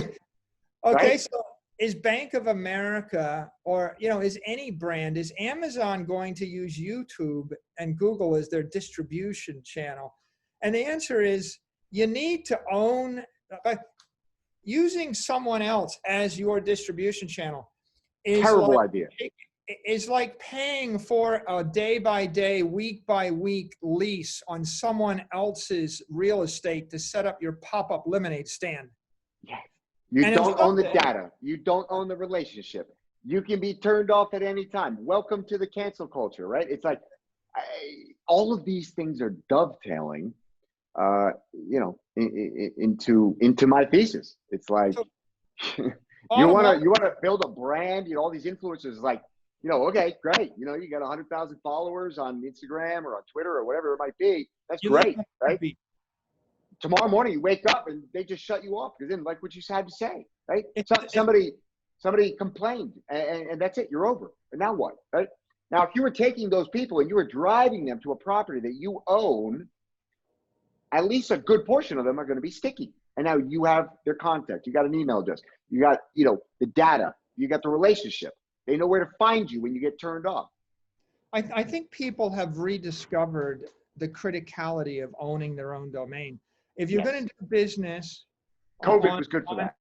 Okay, Right. so is Bank of America, or is any brand, is Amazon going to use YouTube and Google as their distribution channel? And the answer is, you need to own, using someone else as your distribution channel is Terrible like, idea. is like paying for a day-by-day, week-by-week lease on someone else's real estate to set up your pop-up lemonade stand. Yes. You And don't own the data. You don't own the relationship. You can be turned off at any time. Welcome to the cancel culture, right? It's like all of these things are dovetailing, into my thesis. It's like you want to build a brand. All these influencers, like, okay, great. You got 100,000 followers on Instagram or on Twitter or whatever it might be. That's great, right? Tomorrow morning you wake up and they just shut you off because they didn't like what you had to say, right? Somebody complained and that's it. You're over. And now what, right? Now, if you were taking those people and you were driving them to a property that you own, at least a good portion of them are going to be sticky. And now you have their contact. You got an email address. You got, the data. You got the relationship. They know where to find you when you get turned off. I think people have rediscovered the criticality of owning their own domain. If you're going to do business, COVID was good for that.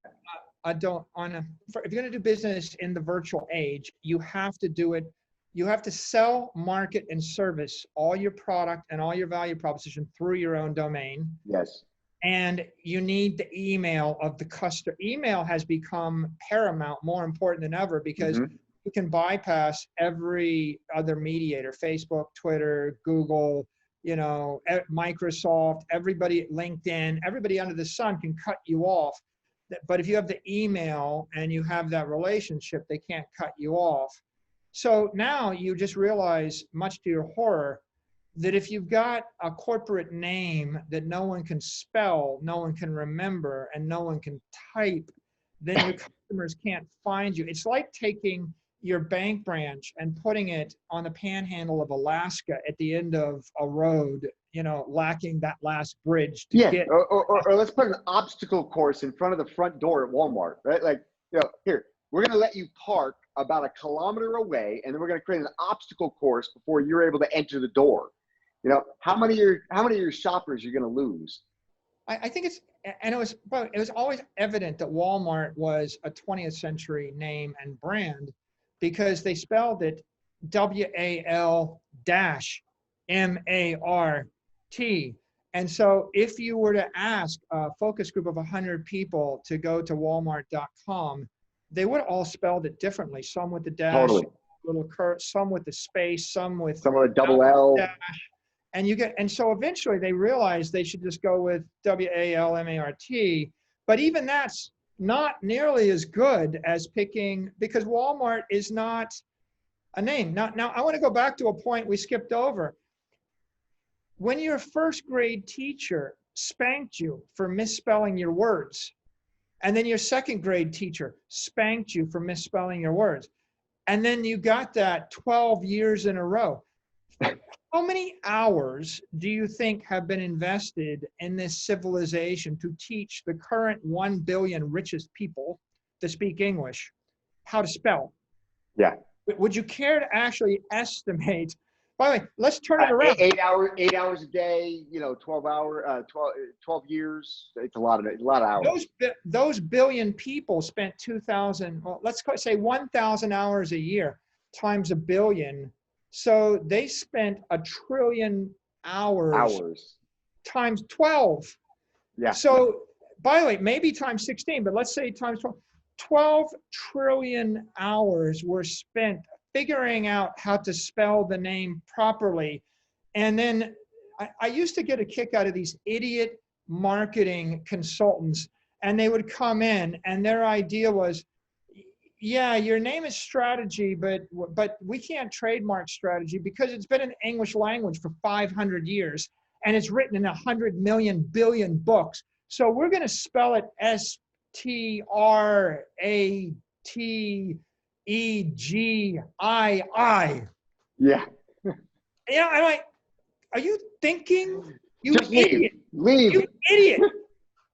If you're going to do business in the virtual age, you have to do it. You have to sell, market, and service all your product and all your value proposition through your own domain. Yes. And you need the email of the customer. Email has become paramount, more important than ever, because you can bypass every other mediator: Facebook, Twitter, Google, Microsoft, everybody, LinkedIn, everybody under the sun can cut you off. But if you have the email and you have that relationship, they can't cut you off. So now you just realize, much to your horror, that if you've got a corporate name that no one can spell, no one can remember, and no one can type, then your customers can't find you. It's like taking your bank branch and putting it on the panhandle of Alaska at the end of a road, lacking that last bridge to get. Or let's put an obstacle course in front of the front door at Walmart, right? Like, here, we're going to let you park about 1 kilometer away, and then we're going to create an obstacle course before you're able to enter the door. How many of your shoppers you're going to lose? I think it was always evident that Walmart was a 20th century name and brand, because they spelled it WAL-MART. And so if you were to ask a focus group of 100 people to go to walmart.com, they would all spelled it differently. Some with the dash, Totally. little curve, some with the space, some with double L. Dash. And so eventually they realized they should just go with WALMART. But even that's not nearly as good as picking, because Walmart is not a name. Now I want to go back to a point we skipped over. When your first grade teacher spanked you for misspelling your words, and then your second grade teacher spanked you for misspelling your words, and then you got that 12 years in a row, how many hours do you think have been invested in this civilization to teach the current 1 billion richest people to speak English how to spell? Yeah. Would you care to actually estimate By the way, let's turn it around. 8 hours a day, 12 years. It's a lot of hours. Those billion people spent 2,000, well, let's say 1,000 hours a year times a billion. So they spent 1 trillion hours times 12. Yeah. So by the way, maybe times 16, but let's say times 12. 12 trillion hours were spent figuring out how to spell the name properly. And then I used to get a kick out of these idiot marketing consultants, and they would come in and their idea was, yeah, your name is strategy, but we can't trademark strategy because it's been in English language for 500 years and it's written in 100 million billion books. So we're going to spell it STRATEGII. Yeah. I'm like, are you thinking? You Just idiot. Leave. You idiot.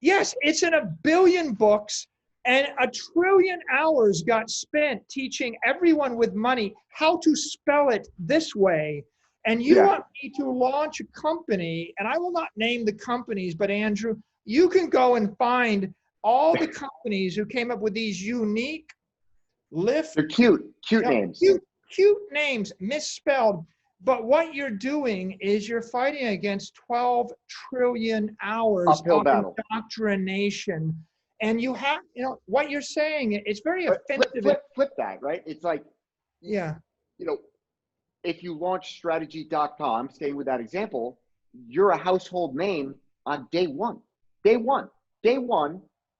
Yes, it's in 1 billion books, and 1 trillion hours got spent teaching everyone with money how to spell it this way. And you want me to launch a company, and I will not name the companies, but Andrew, you can go and find all the companies who came up with these unique They're cute names. Cute names, misspelled. But what you're doing is you're fighting against 12 trillion hours Uphill of battle. indoctrination. And you have, what you're saying, it's very offensive. Flip that, right? It's like, if you launch strategy.com, staying with that example, you're a household name on day one. Day one,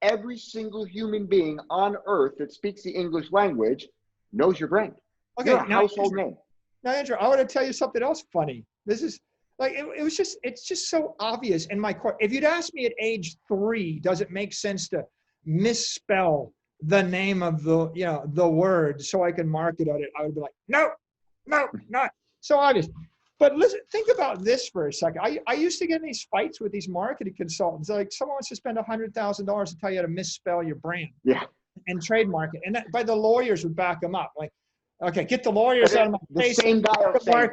every single human being on earth that speaks the English language knows your brand. Okay, you're a household name. Now, Andrew, I want to tell you something else funny. This is like, it's just so obvious in my court. If you'd asked me at age 3, does it make sense to misspell the name of the word so I can market on it? I would be like, no, not so obvious. But listen, think about this for a second. I used to get in these fights with these marketing consultants. Like, someone wants to spend $100,000 to tell you how to misspell your brand and trademark it. And by the lawyers would back them up. Like, okay, get the lawyers out of my face. The same guy will say,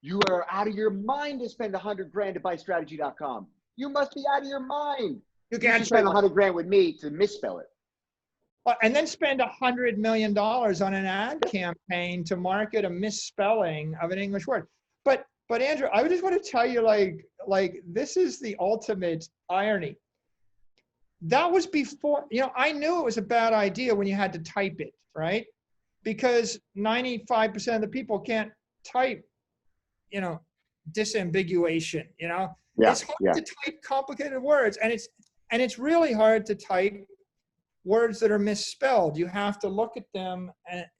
you are out of your mind to spend $100,000 to buy strategy.com. You must be out of your mind. You can't spend $100,000 with me to misspell it. And then spend $100 million on an ad campaign to market a misspelling of an English word. But Andrew, I just want to tell you, like this is the ultimate irony. That was before, I knew it was a bad idea when you had to type it, right? Because 95% of the people can't type, disambiguation, It's hard to type complicated words, and it's really hard to type words that are misspelled. You have to look at them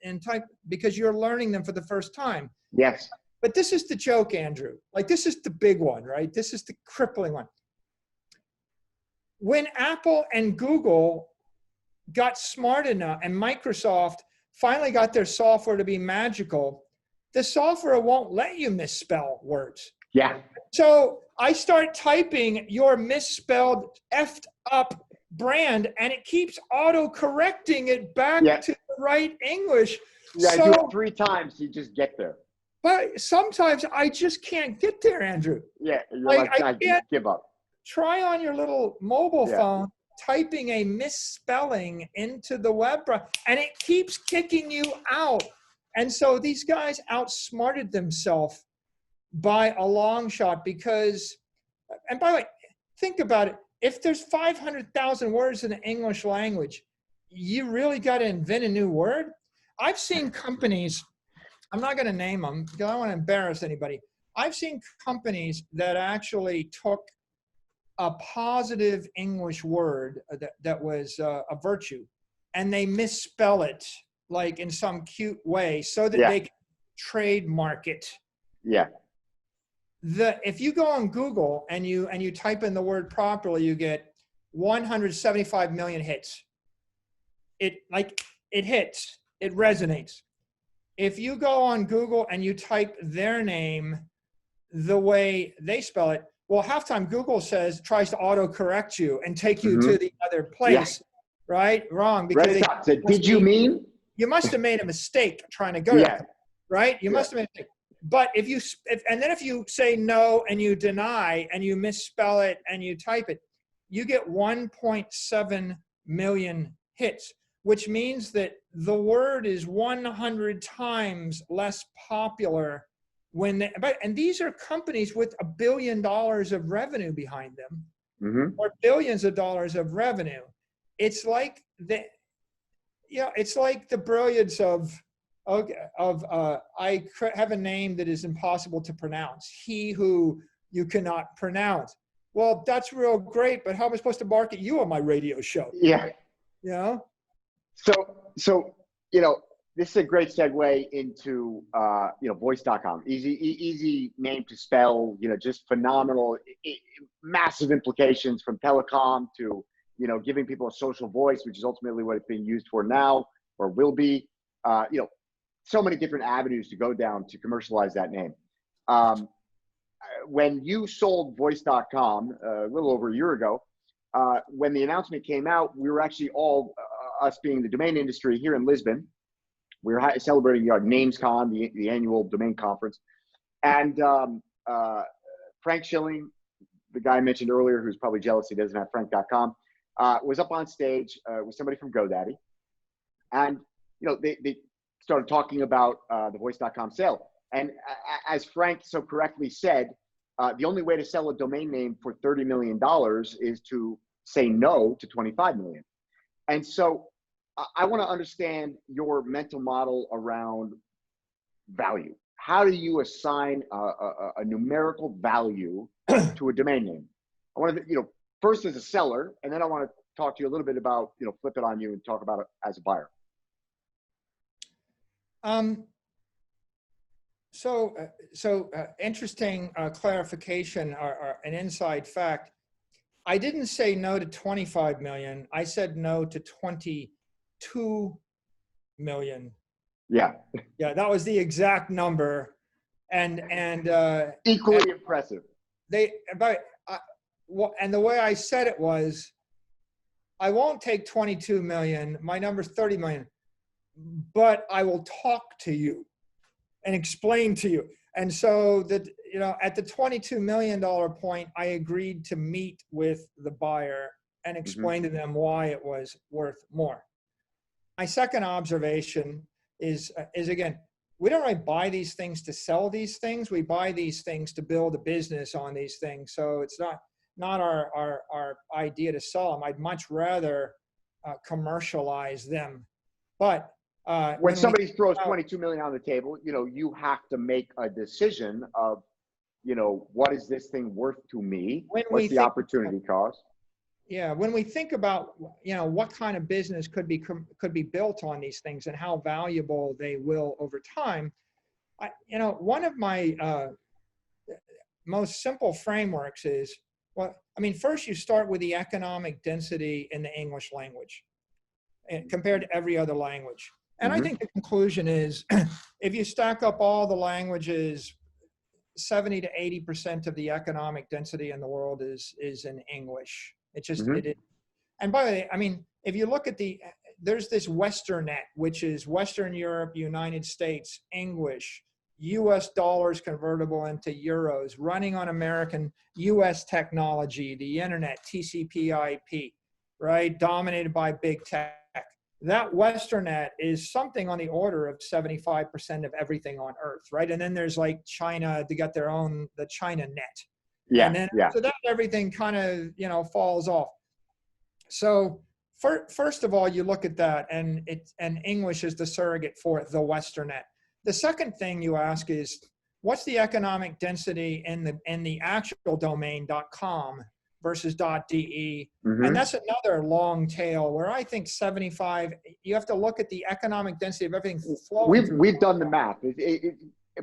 and type because you're learning them for the first time. Yes. But this is the joke, Andrew. Like, this is the big one, right? This is the crippling one. When Apple and Google got smart enough and Microsoft finally got their software to be magical, the software won't let you misspell words. Yeah. So I start typing your misspelled, effed up brand, and it keeps auto-correcting it back to the right English. Yeah, do it 3 times, you just get there. But sometimes I just can't get there, Andrew. Yeah, I can't give up. Try on your little mobile phone, typing a misspelling into the web browser, and it keeps kicking you out. And so these guys outsmarted themselves by a long shot because, and by the way, think about it. If there's 500,000 words in the English language, you really got to invent a new word. I've seen companies, I'm not going to name them because I don't want to embarrass anybody. I've seen companies that actually took a positive English word that was a virtue, and they misspell it like in some cute way so that they can trademark it. Yeah. If you go on Google and you type in the word properly, you get 175 million hits. It hits, it resonates. If you go on Google and you type their name the way they spell it, well, half time Google tries to autocorrect you and take you to the other place, right? Wrong. Because did you mean? You must have made a mistake trying to go there, right? You must have made a mistake. but if you say no and you deny and you misspell it and you type it, you get 1.7 million hits, which means that the word is 100 times less popular and these are companies with $1 billion of revenue behind them, or billions of dollars of revenue. It's like it's like the brilliance of I have a name that is impossible to pronounce. He who you cannot pronounce. Well, that's real great, but how am I supposed to market you on my radio show? Yeah. You know? So this is a great segue into voice.com. Easy name to spell, just phenomenal, massive implications from telecom to, giving people a social voice, which is ultimately what it's being used for now or will be. So many different avenues to go down to commercialize that name. When you sold voice.com a little over a year ago, when the announcement came out, we were actually all, us being the domain industry here in Lisbon, we were celebrating NamesCon, the annual domain conference. And Frank Schilling, the guy I mentioned earlier, who's probably jealous he doesn't have frank.com, was up on stage with somebody from GoDaddy. And, they started talking about the voice.com sale. And as Frank so correctly said, the only way to sell a domain name for $30 million is to say no to 25 million. And so I want to understand your mental model around value. How do you assign a numerical value to a domain name? I want to, first as a seller, and then I want to talk to you a little bit about, flip it on you and talk about it as a buyer. Interesting clarification or an inside fact. I didn't say no to 25 million. I said no to 22 million. Yeah. Yeah, that was the exact number. And equally impressive. And the way I said it was, I won't take 22 million. My number's 30 million, but I will talk to you and explain to you. And so that, at the $22 million point, I agreed to meet with the buyer and explain to them why it was worth more. My second observation is again, we don't really buy these things to sell these things. We buy these things to build a business on these things. So it's not our idea to sell them. I'd much rather commercialize them. But when somebody throws 22 million on the table, you have to make a decision of, what is this thing worth to me? What's the opportunity cost? Yeah, when we think about, what kind of business could be built on these things and how valuable they will over time, one of my most simple frameworks is, first you start with the economic density in the English language compared to every other language. And I think the conclusion is, if you stack up all the languages, 70 to 80% of the economic density in the world is in English. It is. And by the way, if you look at there's this Westernet, which is Western Europe, United States, English, US dollars convertible into euros, running on American US technology, the internet, TCP/IP, right? Dominated by big tech. That Westernet is something on the order of 75% of everything on Earth, right? And then there's like China, they got the China net. Yeah. And then so that everything kind of, falls off. So first of all, you look at that, and English is the surrogate for the Westernet. The second thing you ask is, what's the economic density in the actual domain .com versus .de? And that's another long tail where I think 75, you have to look at the economic density of everything flowing. We've done the math.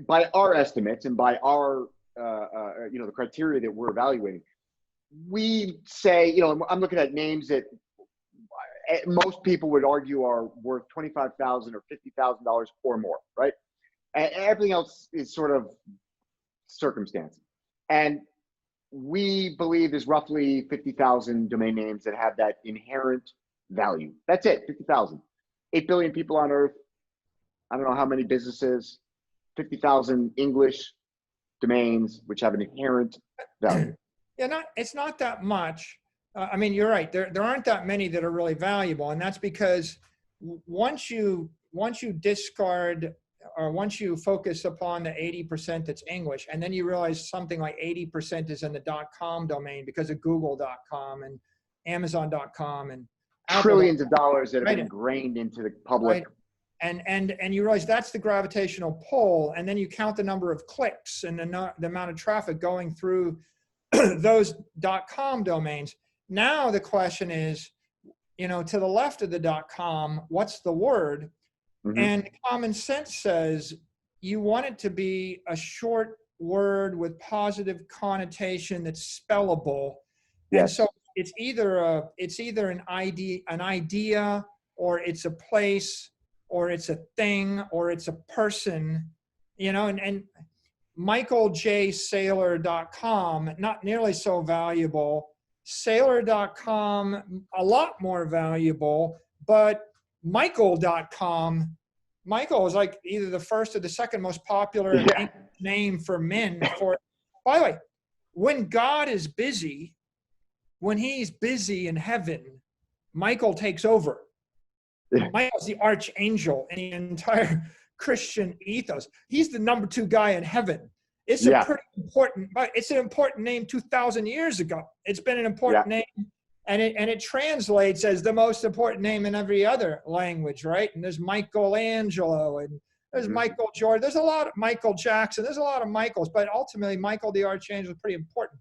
By our estimates and by our, the criteria that we're evaluating, we say, I'm looking at names that most people would argue are worth $25,000 or $50,000 or more, right? And everything else is sort of circumstance. And we believe there's roughly 50,000 domain names that have that inherent value. That's it, 50,000. 8 billion people on Earth. I don't know how many businesses. 50,000 English domains, which have an inherent value. Yeah, it's not that much. I mean, you're right. There aren't that many that are really valuable, and that's because once you discard, or once you focus upon the 80% that's English, and then you realize something like 80% is in the .com domain because of Google.com and Amazon.com and Trillions of dollars that have right, been ingrained into the public. right. And you realize that's the gravitational pull, and then you count the number of clicks and the amount of traffic going through those .com domains. Now the question is, to the left of the .com, what's the word? Mhm. And common sense says you want it to be a short word with positive connotation that's spellable. Yes. And so it's either an idea, or it's a place, or it's a thing, or it's a person, and michaeljsaylor.com, not nearly so valuable. Saylor.com, a lot more valuable, but Michael.com, Michael is like either the first or the second most popular name for men. By the way, when God is busy, when he's busy in heaven, Michael takes over. Michael's the archangel in the entire Christian ethos. He's the number 2 guy in heaven. It's a pretty important, it's an important name 2,000 years ago. It's been an important name, and it translates as the most important name in every other language, right? And there's Michelangelo, and there's Michael Jordan. There's a lot of Michael Jackson. There's a lot of Michaels, but ultimately Michael the Archangel is pretty important.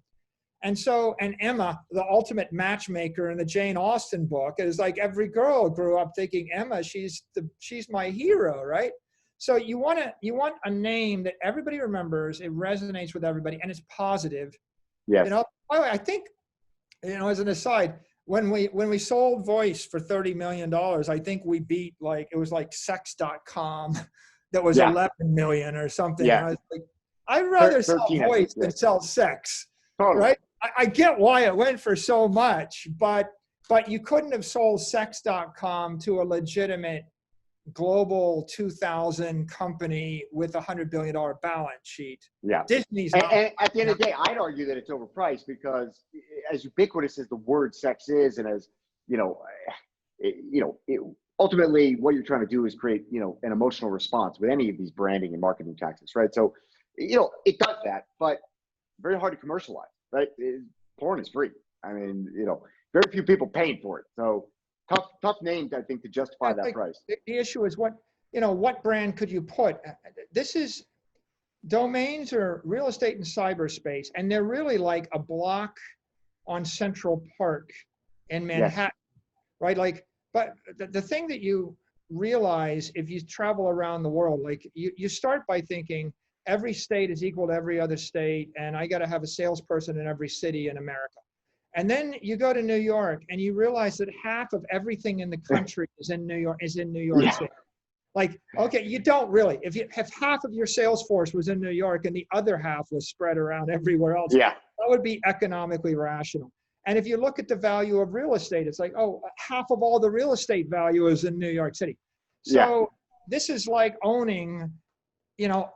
And so, and Emma, the ultimate matchmaker in the Jane Austen book, is like every girl grew up thinking Emma, she's my hero, right? So you want a name that everybody remembers, it resonates with everybody, and it's positive. Yes. By the way, I think, as an aside, when we sold Voice for $30 million, I think we beat it was like sex.com that was 11 million or something. Yeah. And I was like, I'd rather sell Voice than sell sex. Totally. Right? I get why it went for so much, but you couldn't have sold sex.com to a legitimate global 2,000 company with $100 billion balance sheet. Yeah. Disney's and at the end of the day, I'd argue that it's overpriced because as ubiquitous as the word sex is, and as ultimately what you're trying to do is create, an emotional response with any of these branding and marketing tactics, right? So, it does that, but very hard to commercialize, right? Porn is free. I mean, very few people paying for it. So tough names, I think, to justify that price. The issue is what brand could you put? Domains are real estate and cyberspace, and they're really like a block on Central Park in Manhattan, right? But the thing that you realize if you travel around the world, you start by thinking every state is equal to every other state, and I got to have a salesperson in every city in America. And then you go to New York and you realize that half of everything in the country is in New York City. Okay, you don't really. If half of your sales force was in New York and the other half was spread around everywhere else, that would be economically rational. And if you look at the value of real estate, it's like, half of all the real estate value is in New York City. So this is like owning,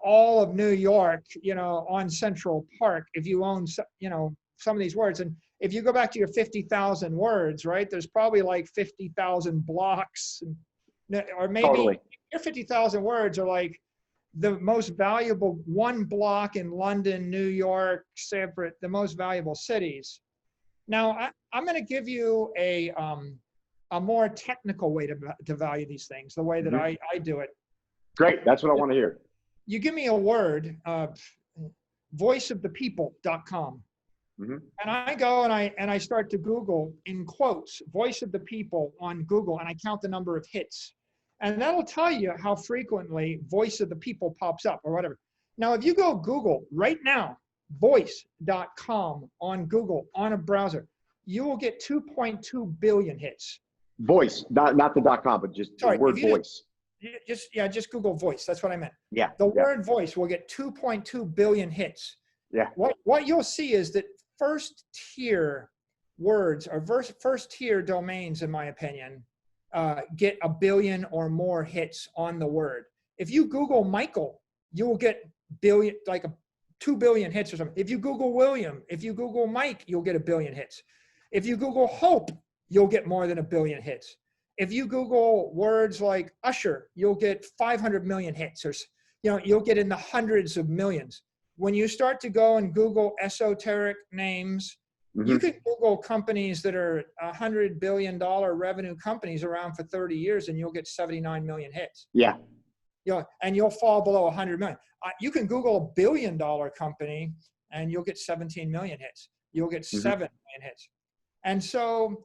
all of New York, on Central Park, if you own, some of these words. And if you go back to your 50,000 words, right, there's probably like 50,000 blocks, or maybe your 50,000 words are like the most valuable one block in London, New York, separate, the most valuable cities. Now, I'm going to give you a more technical way to value these things, the way that I do it. Great. That's what I want to hear. You give me a word, voiceofthepeople.com. And I go and I start to Google, in quotes, voice of the people on Google, and I count the number of hits. And that'll tell you how frequently voice of the people pops up or whatever. Now, if you go Google right now, voice.com on Google on a browser, you will get 2.2 billion hits. Voice, not the .com, but just the word voice. Just Google voice. That's what I meant. Yeah. The word voice will get 2.2 billion hits. Yeah. What you'll see is that first tier words or first tier domains, in my opinion, get 1 billion or more hits on the word. If you Google Michael, you'll get 2 billion hits or something. If you Google William, if you Google Mike, you'll get 1 billion hits. If you Google Hope, you'll get more than 1 billion hits. If you Google words like Usher, you'll get 500 million hits, or you'll get in the hundreds of millions. When you start to go and Google esoteric names, you can Google companies that are $100 billion revenue companies around for 30 years, and you'll get 79 million hits. Yeah. And you'll fall below 100 million. You can Google $1 billion company, and you'll get 17 million hits. You'll get 7 million hits. And so,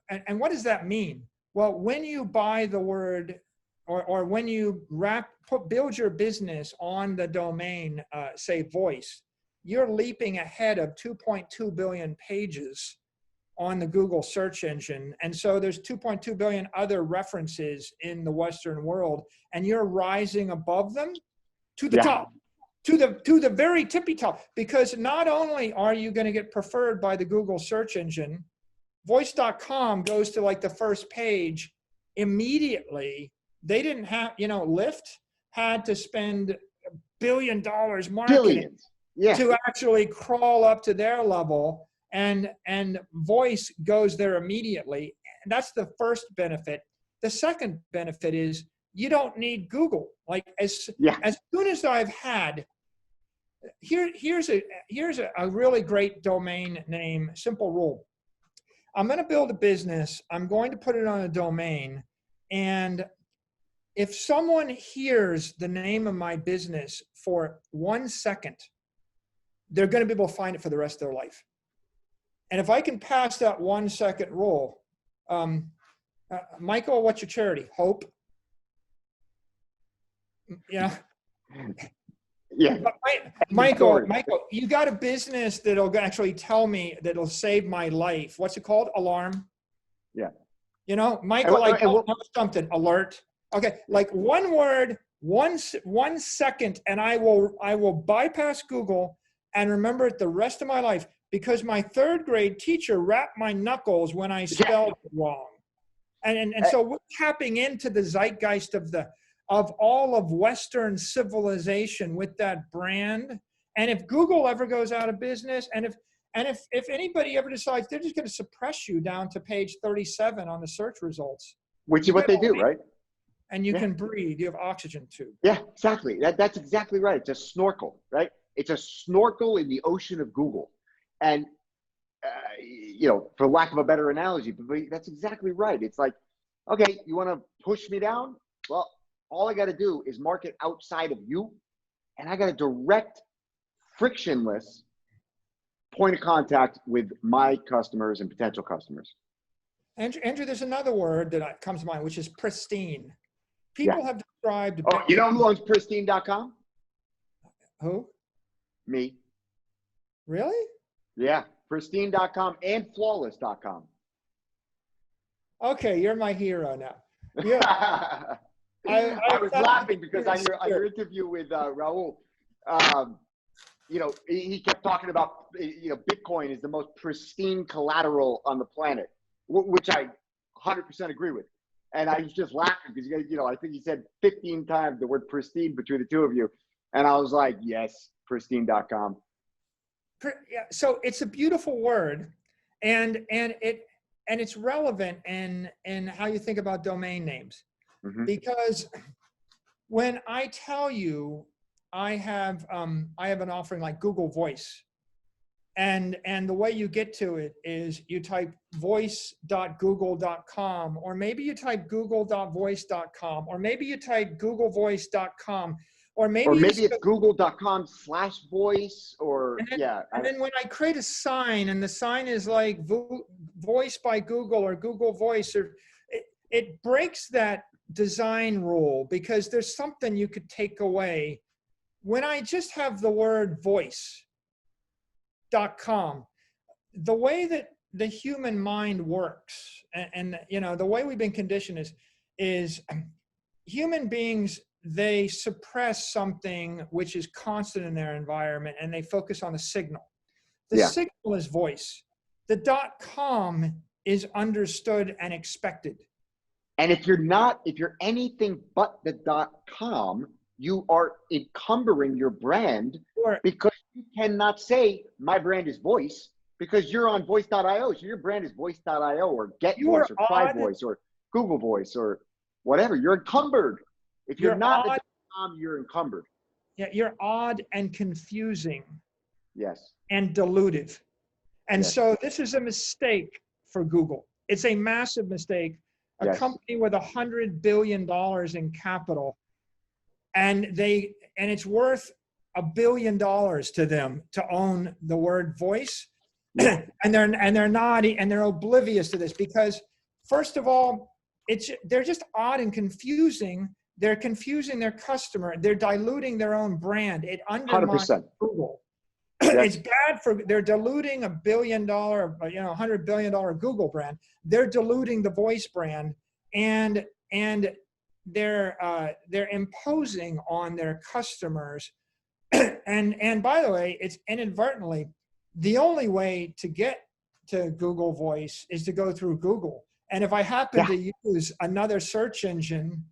and what does that mean? Well, when you buy the word, or when you build your business on the domain, say voice, you're leaping ahead of 2.2 billion pages on the Google search engine. And so there's 2.2 billion other references in the Western world, and you're rising above them to the top, to the very tippy top, because not only are you going to get preferred by the Google search engine, voice.com goes to like the first page immediately. They didn't have, Lyft had to spend $1 billion marketing to actually crawl up to their level, and voice goes there immediately. And that's the first benefit. The second benefit is you don't need Google. Like as soon as I've had, here's a really great domain name, simple rule. I'm going to build a business. I'm going to put it on a domain. And if someone hears the name of my business for 1 second, they're going to be able to find it for the rest of their life. And if I can pass that 1 second rule, Michael, what's your charity? Hope? Yeah. Michael, you got a business that'll actually tell me, that'll save my life. What's it called? Alarm? Yeah. Michael, something, alert. Okay, like one word, 1 second, and I will bypass Google and remember it the rest of my life, because my 3rd grade teacher rapped my knuckles when I spelled it wrong. And so we're tapping into the zeitgeist of all of Western civilization with that brand. And if Google ever goes out of business, and if anybody ever decides they're just going to suppress you down to page 37 on the search results, which is what they do, right? And you can breathe. You have oxygen tube. Yeah, exactly. That's exactly right. It's a snorkel, right? It's a snorkel in the ocean of Google. And, for lack of a better analogy, but that's exactly right. It's like, okay, you want to push me down? Well, all I got to do is market outside of you, and I got a direct, frictionless point of contact with my customers and potential customers. Andrew, there's another word that comes to mind, which is pristine. People have described. Oh, you know who owns pristine.com? Who? Me. Really? Yeah, pristine.com and flawless.com. Okay, you're my hero now. Yeah. I was laughing because on your interview with Raul, he kept talking about, Bitcoin is the most pristine collateral on the planet, which I 100% agree with. And I was just laughing because, I think he said 15 times the word pristine between the two of you. And I was like, yes, pristine.com. Yeah, so it's a beautiful word, and it's relevant in how you think about domain names. Because when I tell you I have an offering like Google Voice, and the way you get to it is you type voice.google.com, or maybe you type google.voice.com, or maybe you type googlevoice.com, or maybe it's google.com/voice, and then when I create a sign, and the sign is like voice by Google or Google Voice, or it breaks that design rule, because there's something you could take away. When I just have the word voice.com, the way that the human mind works, and the way we've been conditioned is human beings, they suppress something which is constant in their environment, and they focus on the signal. The signal is voice. The .com is understood and expected. And if you're anything but the .com, you are encumbering your brand Sure. because you cannot say my brand is voice because you're on voice.io. So your brand is voice.io or Get You are Voice or Try odd. Voice or Google Voice or whatever. You're encumbered. If you're You're not odd. the .com, you're encumbered. Yeah, you're odd and confusing Yes. and dilutive. And Yes. so this is a mistake for Google. It's a massive mistake. A Yes. company with $100 billion in capital, and it's worth $1 billion to them to own the word voice. Yeah. and they're not, and they're oblivious to this because, first of all, they're just odd and confusing. They're confusing their customer. They're diluting their own brand. It undermines 100%. Google. Yes. It's bad they're diluting $1 billion, $100 billion Google brand. They're diluting the voice brand, and they're imposing on their customers. And by the way, it's inadvertently the only way to get to Google Voice is to go through Google. And if I happen to use another search engine,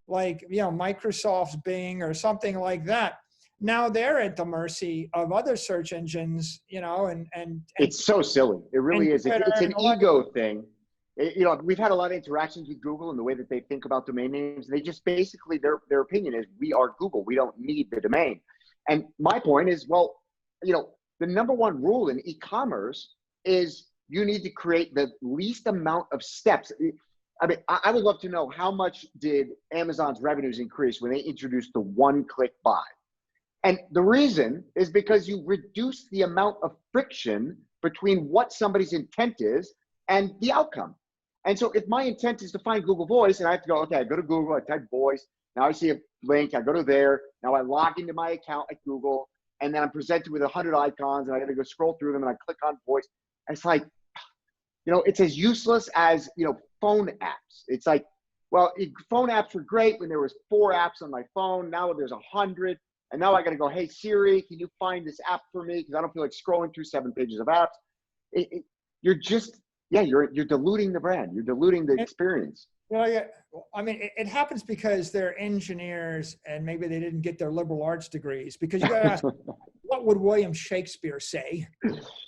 like Microsoft's Bing or something like that, now they're at the mercy of other search engines, and it's so silly. It really is. It's an ego thing. We've had a lot of interactions with Google and the way that they think about domain names. They just basically, their opinion is, we are Google. We don't need the domain. And my point is, well, the number one rule in e-commerce is you need to create the least amount of steps. I mean, I would love to know, how much did Amazon's revenues increase when they introduced the one-click buy? And the reason is because you reduce the amount of friction between what somebody's intent is and the outcome. And so if my intent is to find Google Voice and I have to go, okay, I go to Google, I type voice, now I see a link, I go to there, now I log into my account at Google, and then I'm presented with 100 icons and I got to go scroll through them and I click on voice. And it's like, it's as useless as, phone apps. It's like, well, phone apps were great when there was 4 apps on my phone. Now there's 100. And now I got to go, hey, Siri, can you find this app for me? Because I don't feel like scrolling through 7 pages of apps. You're just, you're diluting the brand. You're diluting the experience. Well, yeah, I mean, it happens because they're engineers and maybe they didn't get their liberal arts degrees, because you got to ask, what would William Shakespeare say?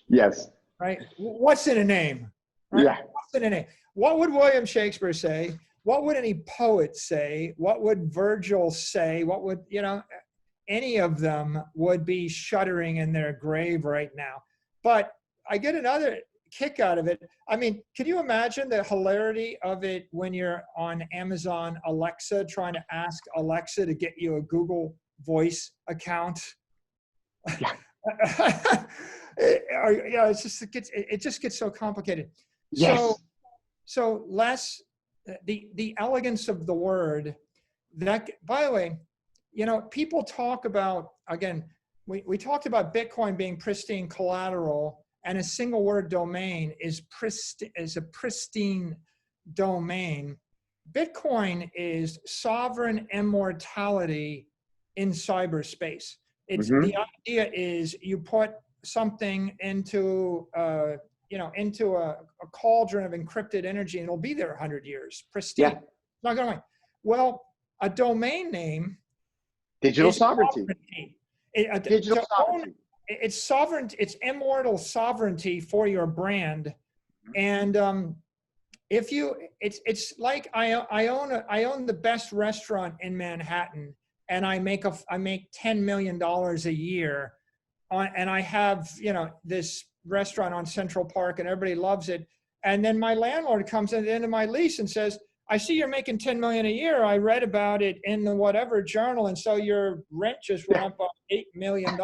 Yes. Right? What's in a name? Right? Yeah. What's in a name? What would William Shakespeare say? What would any poet say? What would Virgil say? What would, any of them would be shuddering in their grave right now. But I get another kick out of it. I mean, can you imagine the hilarity of it when you're on Amazon Alexa trying to ask Alexa to get you a Google Voice account? Yeah. It just gets so complicated. Yes. So less the elegance of the word. That, by the way, people talk about, again, we talked about Bitcoin being pristine collateral, and a single word domain is a pristine domain. Bitcoin is sovereign immortality in cyberspace. It's the idea is you put something into into a cauldron of encrypted energy and it'll be there 100 years, pristine. Yeah. It's not going away. Well, a domain name, digital sovereignty. Digital sovereignty. It's sovereign. It's immortal sovereignty for your brand, and it's like I own the best restaurant in Manhattan, and I make $10 million a year, and I have this restaurant on Central Park, and everybody loves it, and then my landlord comes at the end of my lease and says, I see you're making $10 million a year. I read about it in the whatever journal, and so your rent just went up by $8 million.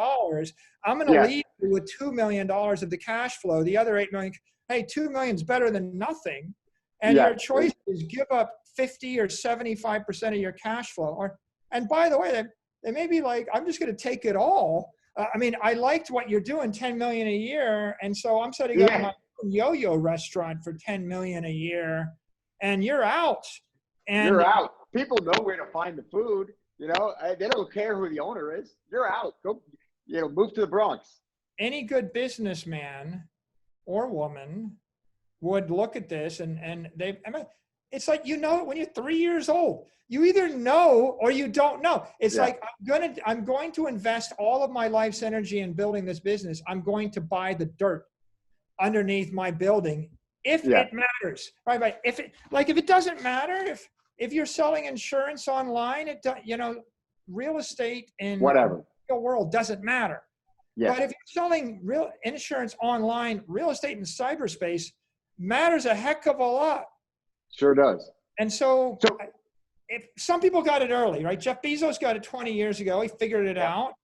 I'm going to leave you with $2 million of the cash flow. The other $8 million, hey, $2 million is better than nothing. And your choice is give up 50 or 75% of your cash flow. And by the way, they may be like, I'm just going to take it all. I mean, I liked what you're doing, $10 million a year, and so I'm setting up my yo-yo restaurant for $10 million a year. And you're out. And you're out. People know where to find the food. They don't care who the owner is. You're out. Go, move to the Bronx. Any good businessman or woman would look at this and It's like, you know it when you're 3 years old. You either know or you don't know. It's like, I'm going to invest all of my life's energy in building this business. I'm going to buy the dirt underneath my building if it matters. Right. If it doesn't matter, if you're selling insurance online, real estate in Whatever. the real world doesn't matter. Yeah. But if you're selling real insurance online, real estate in cyberspace matters a heck of a lot. Sure does. And so if some people got it early, right? Jeff Bezos got it 20 years ago. He figured it out.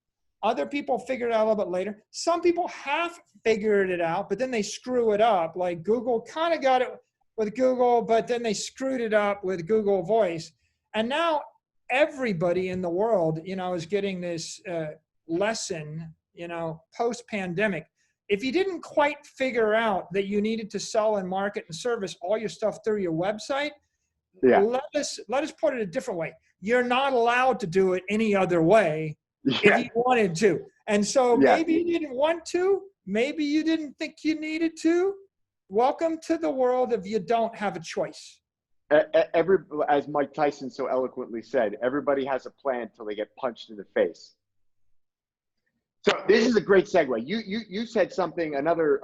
Other people figured it out a little bit later. Some people have figured it out, but then they screw it up. Like Google kind of got it with Google, but then they screwed it up with Google Voice. And now everybody in the world, is getting this lesson, post-pandemic. If you didn't quite figure out that you needed to sell and market and service all your stuff through your website, let us put it a different way. You're not allowed to do it any other way if you wanted to. And so maybe you didn't want to, maybe you didn't think you needed to. Welcome to the world of you don't have a choice. As Mike Tyson so eloquently said, everybody has a plan till they get punched in the face. So this is a great segue. You said something, another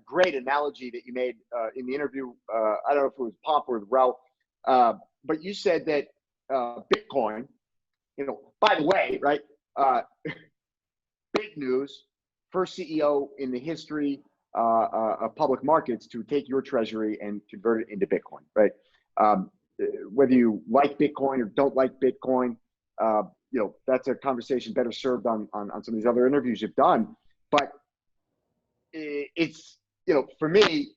great analogy that you made in the interview. I don't know if it was Pop or Ralph, but you said that Bitcoin, by the way, right? Big news, first CEO in the history of public markets to take your treasury and convert it into Bitcoin, right? Whether you like Bitcoin or don't like Bitcoin, that's a conversation better served on some of these other interviews you've done. But it's, for me,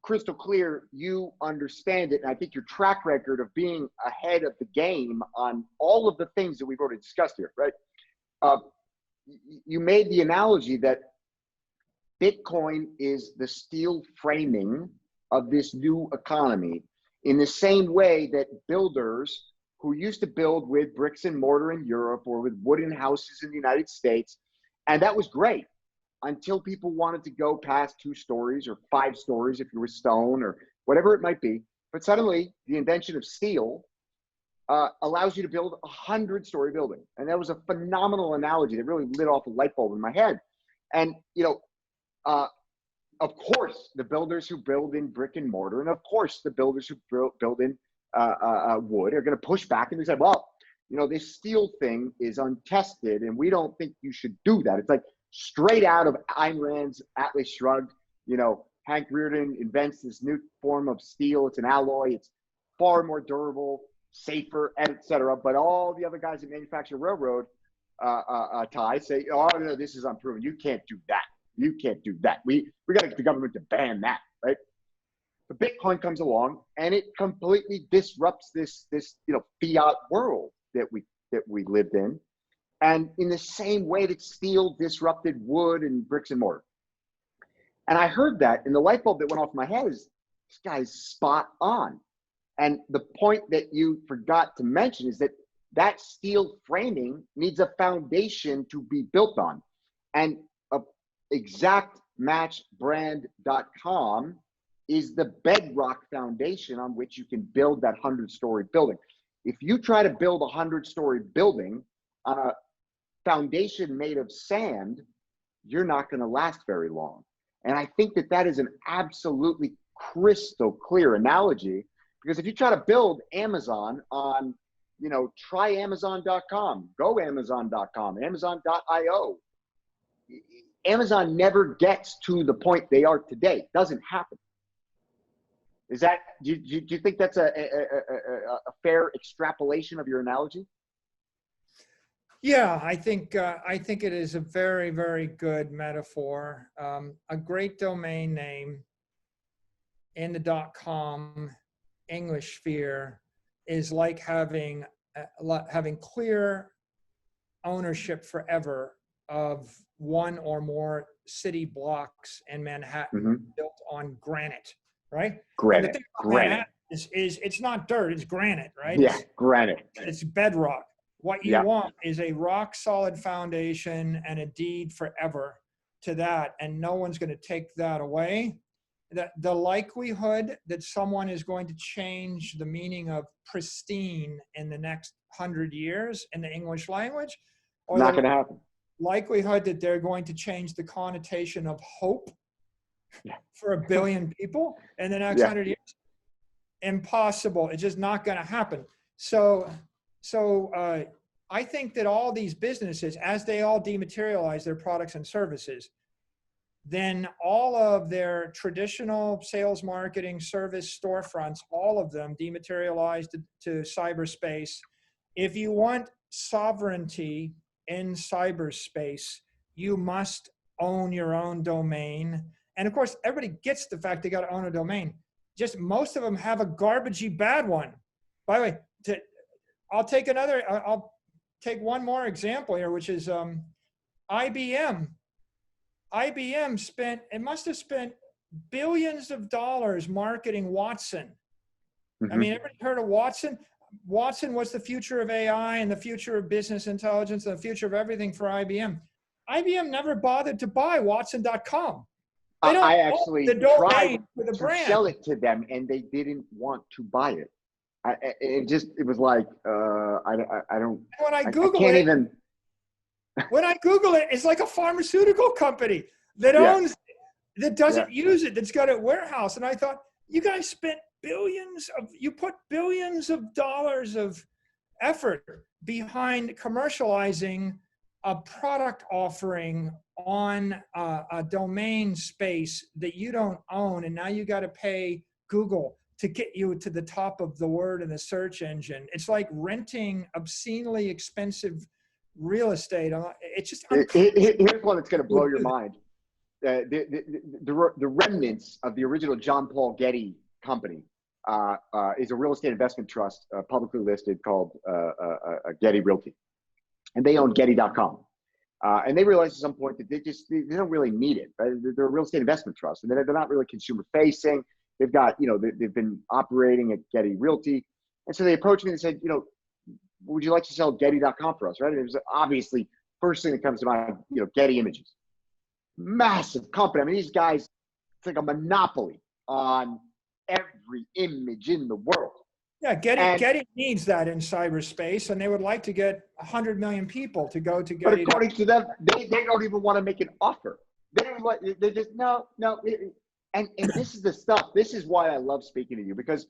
crystal clear, you understand it. And I think your track record of being ahead of the game on all of the things that we've already discussed here, right? You made the analogy that Bitcoin is the steel framing of this new economy, in the same way that builders who used to build with bricks and mortar in Europe or with wooden houses in the United States, and that was great until people wanted to go past 2 stories or 5 stories if you were stone or whatever it might be. But suddenly the invention of steel allows you to build a 100-story building. And that was a phenomenal analogy that really lit off a light bulb in my head. And, of course, the builders who build in brick and mortar, and of course, the builders who build in wood are going to push back and they say, well, this steel thing is untested and we don't think you should do that. It's like straight out of Ayn Rand's Atlas Shrugged. Hank Rearden invents this new form of steel. It's an alloy. It's far more durable, safer, etc. But all the other guys that manufacture railroad ties say, oh, no, this is unproven. You can't do that. You can't do that. We got to get the government to ban that, right? But Bitcoin comes along and it completely disrupts this fiat world that we lived in, and in the same way that steel disrupted wood and bricks and mortar. And I heard that, and the light bulb that went off my head is, this guy's spot on. And the point that you forgot to mention is that steel framing needs a foundation to be built on, and exactmatchbrand.com is the bedrock foundation on which you can build that 100-story building. If you try to build a 100-story building on a foundation made of sand, you're not going to last very long. And I think that is an absolutely crystal clear analogy, because if you try to build Amazon on, try Amazon.com, go Amazon.com, Amazon.io, Amazon never gets to the point they are today. It doesn't happen. Is that, do you think that's a fair extrapolation of your analogy? Yeah, I think it is a very, very good metaphor. A great domain name in the .com English sphere is like having clear ownership forever of one or more city blocks in Manhattan built on granite, right? Granite. The thing about Manhattan is it's not dirt, it's granite, right? Yeah, granite. It's bedrock. What you want is a rock solid foundation and a deed forever to that, and no one's going to take that away. the likelihood that someone is going to change the meaning of pristine in the next 100 years in the English language, or Not the going to happen. likelihood that they're going to change the connotation of hope Yeah. for 1 billion people in the next 100 years, impossible. It's just not going to happen. So I think that all these businesses, as they all dematerialize their products and services, then all of their traditional sales, marketing, service storefronts, all of them dematerialized to cyberspace. If you want sovereignty in cyberspace, you must own your own domain. And of course, everybody gets the fact they got to own a domain. Just most of them have a garbagey bad one. By the way, I'll take one more example here, which is IBM. IBM must have spent billions of dollars marketing Watson. Mm-hmm. I mean, everybody heard of Watson? Watson was the future of AI and the future of business intelligence and the future of everything for IBM. IBM never bothered to buy Watson.com. I actually tried for the to brand. sell it to them, and they didn't want to buy it. It was like, I don't. When I I Google can't it, even. When I Google it, it's like a pharmaceutical company that owns, that doesn't use it, that's got a warehouse. And I thought, you guys spent you put billions of dollars of effort behind commercializing a product offering on a domain space that you don't own. And now you got to pay Google to get you to the top of the word in the search engine. It's like renting obscenely expensive real estate. It's just here's one that's going to blow your mind. The remnants of the original John Paul Getty company is a real estate investment trust, publicly listed, called Getty Realty, and they own Getty.com. And they realized at some point that they don't really need it. Right? They're a real estate investment trust, and they're not really consumer facing. They've got, they've been operating at Getty Realty, and so they approached me and said, would you like to sell Getty.com for us, right? And it was obviously first thing that comes to mind, Getty Images. Massive company. I mean, these guys, it's like a monopoly on every image in the world. Yeah, Getty needs that in cyberspace, and they would like to get 100 million people to go to Getty. But according to them, they don't even want to make an offer. They just, no. And this is the stuff. This is why I love speaking to you, because,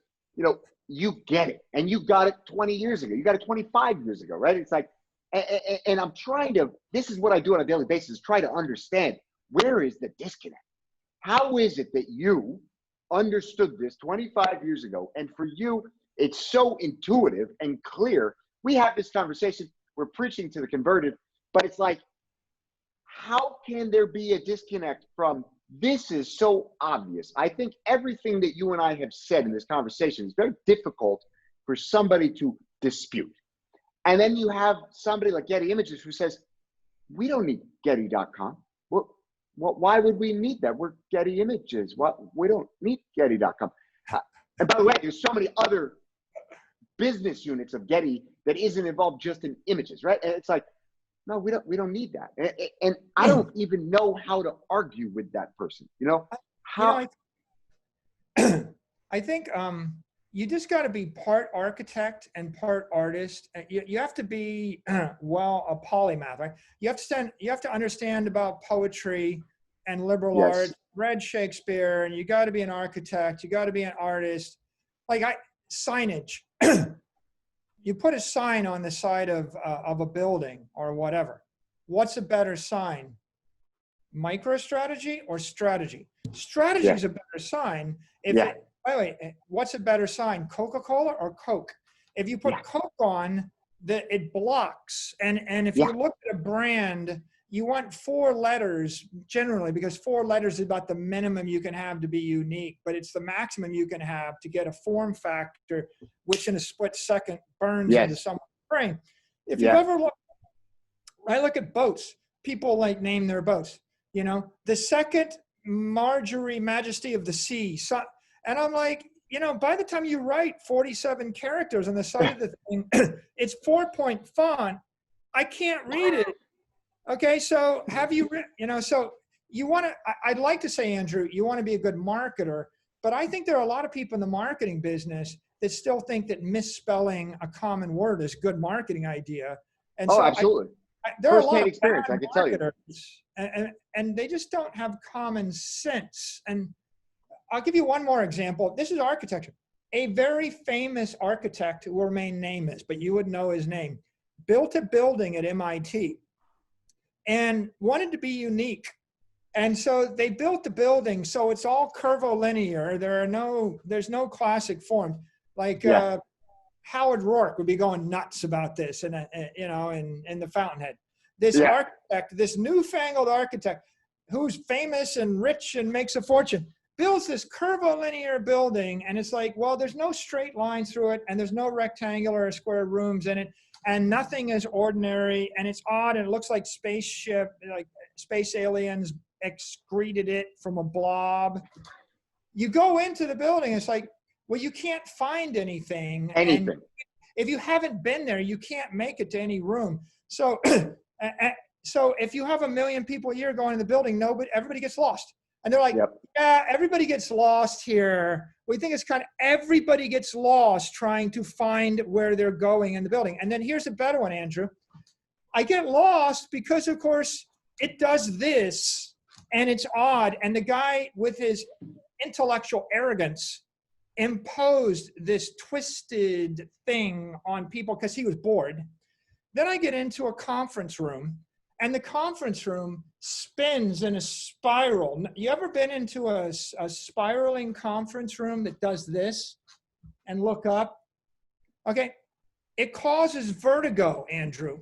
you get it, and you got it 20 years ago. You got it 25 years ago, right? It's like, and I'm trying to, this is what I do on a daily basis, try to understand, where is the disconnect? How is it that you understood this 25 years ago? And for you, it's so intuitive and clear. We have this conversation, we're preaching to the converted, but it's like, how can there be a disconnect from, this is so obvious? I think everything that you and I have said in this conversation is very difficult for somebody to dispute. And then you have somebody like Getty Images who says, we don't need Getty.com. Why would we need that? We're Getty Images. We don't need Getty.com. And by the way, there's so many other business units of Getty that isn't involved just in images, right? And it's like, no, we don't need that. And I don't even know how to argue with that person. How? I think you just got to be part architect and part artist. You have to be a polymath, right? You have to understand about poetry and liberal arts, read Shakespeare, and you got to be an architect. You got to be an artist. Signage. You put a sign on the side of a building or whatever. What's a better sign? MicroStrategy or strategy? Strategy is a better sign. By the way, what's a better sign? Coca-Cola or Coke? If you put Coke on, it blocks. And if you look at a brand, you want 4 letters generally, because 4 letters is about the minimum you can have to be unique, but it's the maximum you can have to get a form factor, which in a split second burns into someone's brain. If you ever look, I look at boats. People name their boats. The second Marjorie Majesty of the Sea. So, and I'm like, by the time you write 47 characters on the side of the thing, it's 4-point font. I can't read it. Okay, so have you written, so I'd like to say, Andrew, you want to be a good marketer, but I think there are a lot of people in the marketing business that still think that misspelling a common word is good marketing idea. And Oh, so absolutely. there are a lot First-hand of experience, bad I can tell you. marketers, and they just don't have common sense. And I'll give you one more example. This is architecture. A very famous architect, who will remain nameless, but you would know his name, built a building at MIT and wanted to be unique. And so they built the building so it's all curvilinear. There's no classic forms. Like Howard Rourke would be going nuts about this, and in the Fountainhead. This architect, this newfangled architect, who's famous and rich and makes a fortune, builds this curvilinear building, and it's like, well, there's no straight lines through it, and there's no rectangular or square rooms in it, and nothing is ordinary, and it's odd, and it looks like spaceship, like space aliens excreted it from a blob. You go into the building, it's like, well, you can't find anything. And if you haven't been there, you can't make it to any room. So, so if you have 1 million people a year going in the building, everybody gets lost. And they're like, yeah, everybody gets lost here. We think it's everybody gets lost trying to find where they're going in the building. And then here's a better one, Andrew. I get lost because, of course, it does this, and it's odd. And the guy, with his intellectual arrogance, imposed this twisted thing on people because he was bored. Then I get into a conference room, and the conference room spins in a spiral. You ever been into a spiraling conference room that does this and look up? Okay, it causes vertigo, Andrew.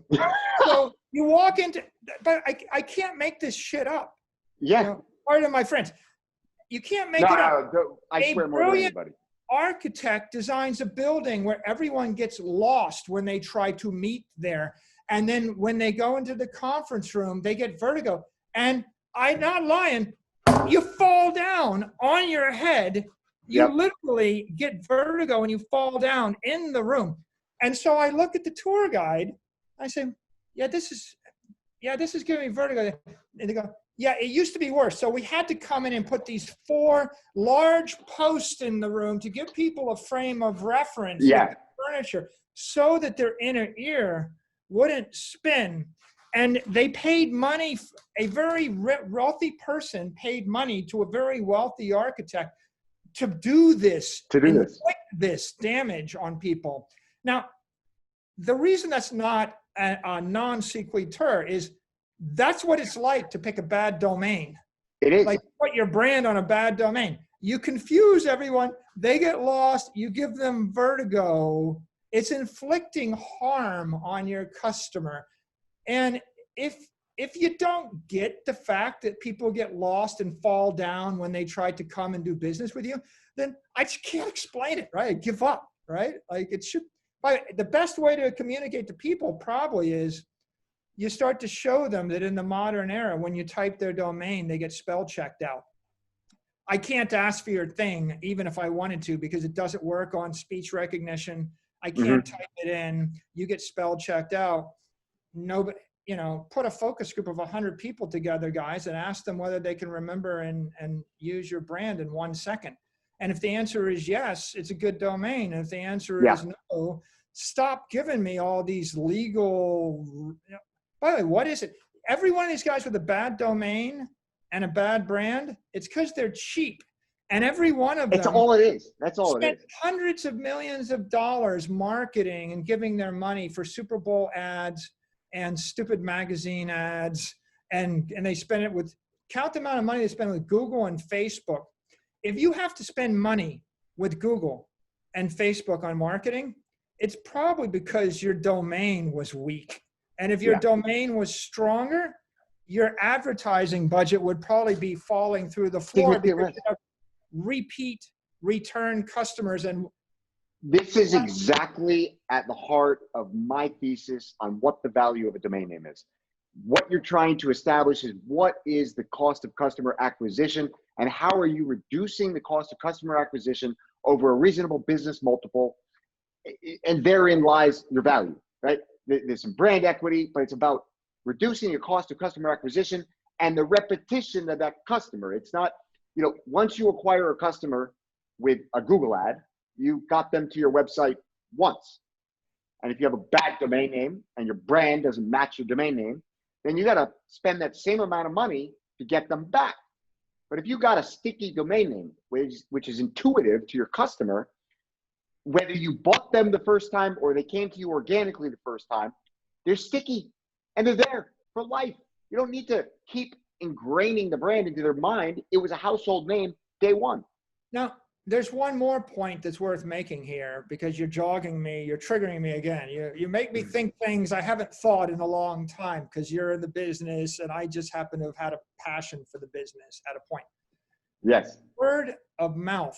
So you walk into, but I can't make this shit up. Yeah. Pardon my friends. You can't make it up. No, I swear more than anybody. Architect designs a building where everyone gets lost when they try to meet there. And then when they go into the conference room, they get vertigo. And I'm not lying, you fall down on your head. You literally get vertigo and you fall down in the room. And so I look at the tour guide. I say, this is giving me vertigo. And they go, yeah, it used to be worse. So we had to come in and put these 4 large posts in the room to give people a frame of reference with the furniture so that their inner ear wouldn't spin. And they paid money, a very wealthy person paid money to a very wealthy architect to do this, inflict this damage on people. Now, the reason that's not a non sequitur is that's what it's like to pick a bad domain. It is. Like, put your brand on a bad domain. You confuse everyone. They get lost. You give them vertigo. It's inflicting harm on your customer. And if you don't get the fact that people get lost and fall down when they try to come and do business with you, then I just can't explain it, right? I give up, right? Like, it should. The best way to communicate to people probably is you start to show them that in the modern era, when you type their domain, they get spell checked out. I can't ask for your thing, even if I wanted to, because it doesn't work on speech recognition. I can't type it in. You get spell checked out. Nobody, put a focus group of 100 people together, guys, and ask them whether they can remember and use your brand in 1 second. And if the answer is yes, it's a good domain. And if the answer is no, stop giving me all these legal. By the way, what is it? Every one of these guys with a bad domain and a bad brand, it's because they're cheap. And every one of them. That's all it is. That's all it is. Hundreds of millions of dollars marketing and giving their money for Super Bowl ads and stupid magazine ads. And they spend it with, count the amount of money they spend with Google and Facebook. If you have to spend money with Google and Facebook on marketing, it's probably because your domain was weak. And if your domain was stronger, your advertising budget would probably be falling through the floor because you have repeat return customers. And this is exactly at the heart of my thesis on what the value of a domain name is. What you're trying to establish is what is the cost of customer acquisition and how are you reducing the cost of customer acquisition over a reasonable business multiple? And therein lies your value, right? There's some brand equity, but it's about reducing your cost of customer acquisition and the repetition of that customer. It's not, once you acquire a customer with a Google ad, you got them to your website once. And if you have a bad domain name and your brand doesn't match your domain name, then you got to spend that same amount of money to get them back. But if you got a sticky domain name, which is intuitive to your customer, whether you bought them the first time or they came to you organically the first time, they're sticky and they're there for life. You don't need to keep ingraining the brand into their mind. It was a household name day one. Now, there's one more point that's worth making here, because you're jogging me, you're triggering me again. You make me think things I haven't thought in a long time, because you're in the business and I just happen to have had a passion for the business at a point. Yes. Word of mouth.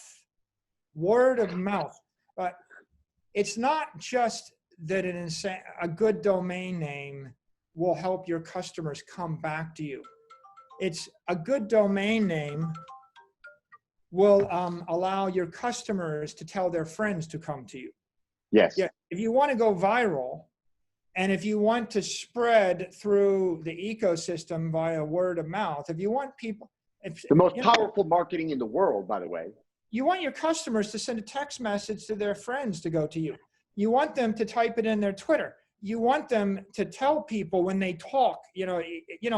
But it's not just that a good domain name will help your customers come back to you. It's a good domain name will allow your customers to tell their friends to come to you. Yes. Yeah. If you want to go viral, and if you want to spread through the ecosystem via word of mouth, if you want people, the most powerful marketing in the world, by the way. You want your customers to send a text message to their friends to go to you. You want them to type it in their Twitter. You want them to tell people when they talk.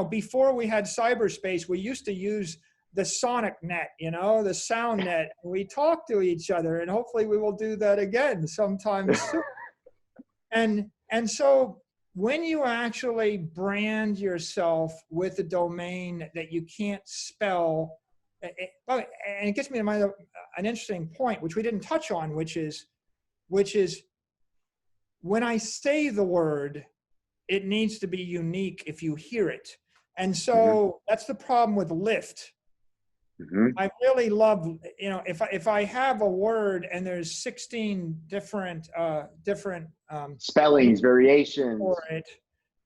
Before we had cyberspace, we used to use the sonic net, the sound net. We talk to each other, and hopefully we will do that again sometime soon. And so when you actually brand yourself with a domain that you can't spell, and it gets me to an interesting point, which we didn't touch on, which is when I say the word, it needs to be unique if you hear it. And so that's the problem with lift. I really love, if I have a word and there's 16 different spellings, variations for it,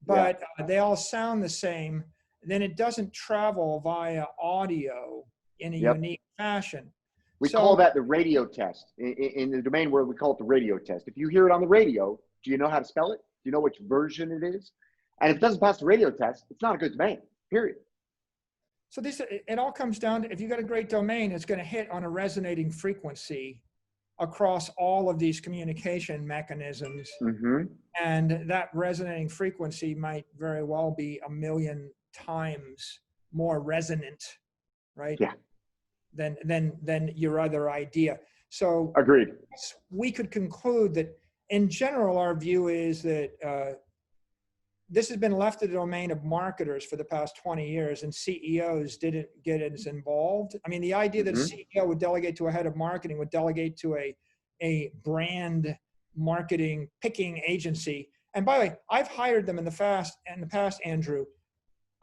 but they all sound the same, then it doesn't travel via audio in a unique fashion. We call that the radio test. In the domain world, we call it the radio test. If you hear it on the radio, do you know how to spell it? Do you know which version it is? And if it doesn't pass the radio test, it's not a good domain, period. So it all comes down to, if you got a great domain, it's going to hit on a resonating frequency across all of these communication mechanisms. And that resonating frequency might very well be 1 million times more resonant, right? Yeah. Than your other idea. So agreed. We could conclude that in general, our view is that this has been left to the domain of marketers for the past 20 years, and CEOs didn't get as involved. I mean, the idea that a CEO would delegate to a head of marketing, would delegate to a brand marketing picking agency. And by the way, I've hired them in the past, Andrew.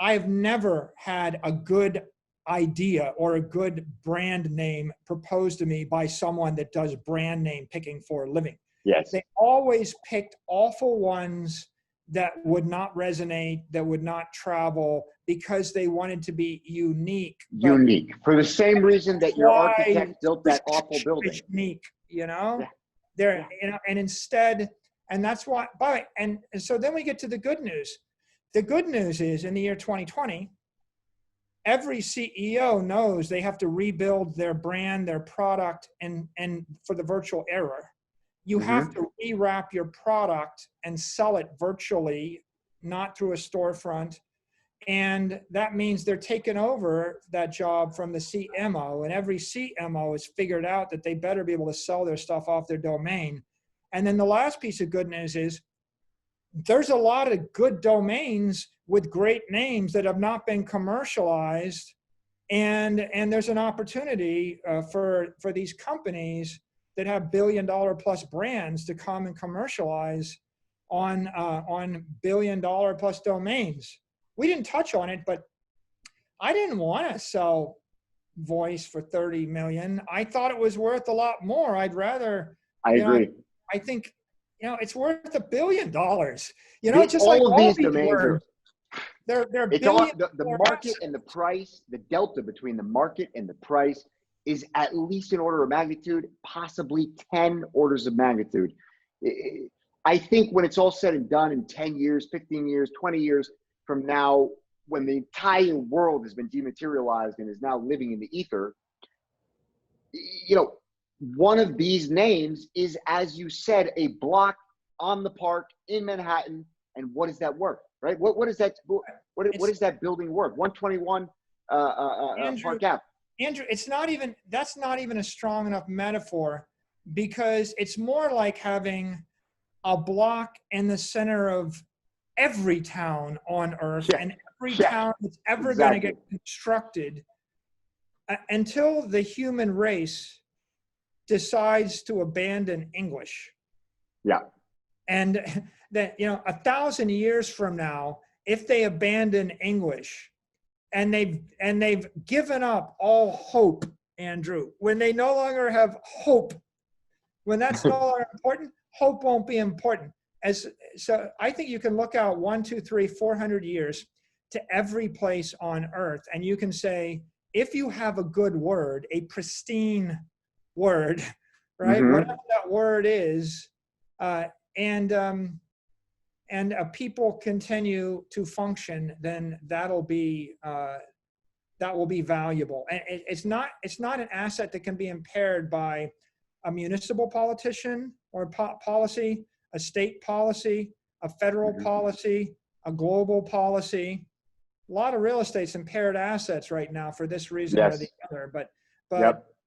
I've never had a good idea or a good brand name proposed to me by someone that does brand name picking for a living. Yes. They always picked awful ones that would not resonate, that would not travel, because they wanted to be unique. Unique. For the same reason that your architect built that awful building. Unique, Yeah. And instead, and that's why, and so then we get to the good news. The good news is, in the year 2020, every CEO knows they have to rebuild their brand, their product, and for the virtual era. You have to rewrap your product and sell it virtually, not through a storefront. And that means they're taking over that job from the CMO. And every CMO has figured out that they better be able to sell their stuff off their domain. And then the last piece of good news is there's a lot of good domains with great names that have not been commercialized. And there's an opportunity for these companies that have $1 billion plus brands to come and commercialize on $1 billion plus domains. We didn't touch on it, but I didn't want to sell voice for 30 million. I thought it was worth a lot more. I'd rather. I agree. I think it's worth $1 billion. Just all like of all these these domains words. They're it's all the market and the price. The delta between the market and the price is at least an order of magnitude, possibly 10 orders of magnitude. I think when it's all said and done in 10 years, 15 years, 20 years from now, when the entire world has been dematerialized and is now living in the ether, one of these names is, as you said, a block on the park in Manhattan. And what is that worth, right? What is that? What is that building worth? 121 Park Ave. Andrew, that's not even a strong enough metaphor, because it's more like having a block in the center of every town on earth, and every town that's ever going to get constructed until the human race decides to abandon English. Yeah. And that, 1,000 years from now, if they abandon English and they've given up all hope, Andrew, when they no longer have hope, when that's no longer important, hope won't be important. So I think you can look out 1, 2, 3, 400 years to every place on earth, and you can say, if you have a good word, a pristine word, right? Mm-hmm. Whatever that word is, and people continue to function, then that will be valuable. And it's not an asset that can be impaired by a municipal politician or policy, a state policy, a federal policy, a global policy. A lot of real estate's impaired assets right now for this reason or the other. But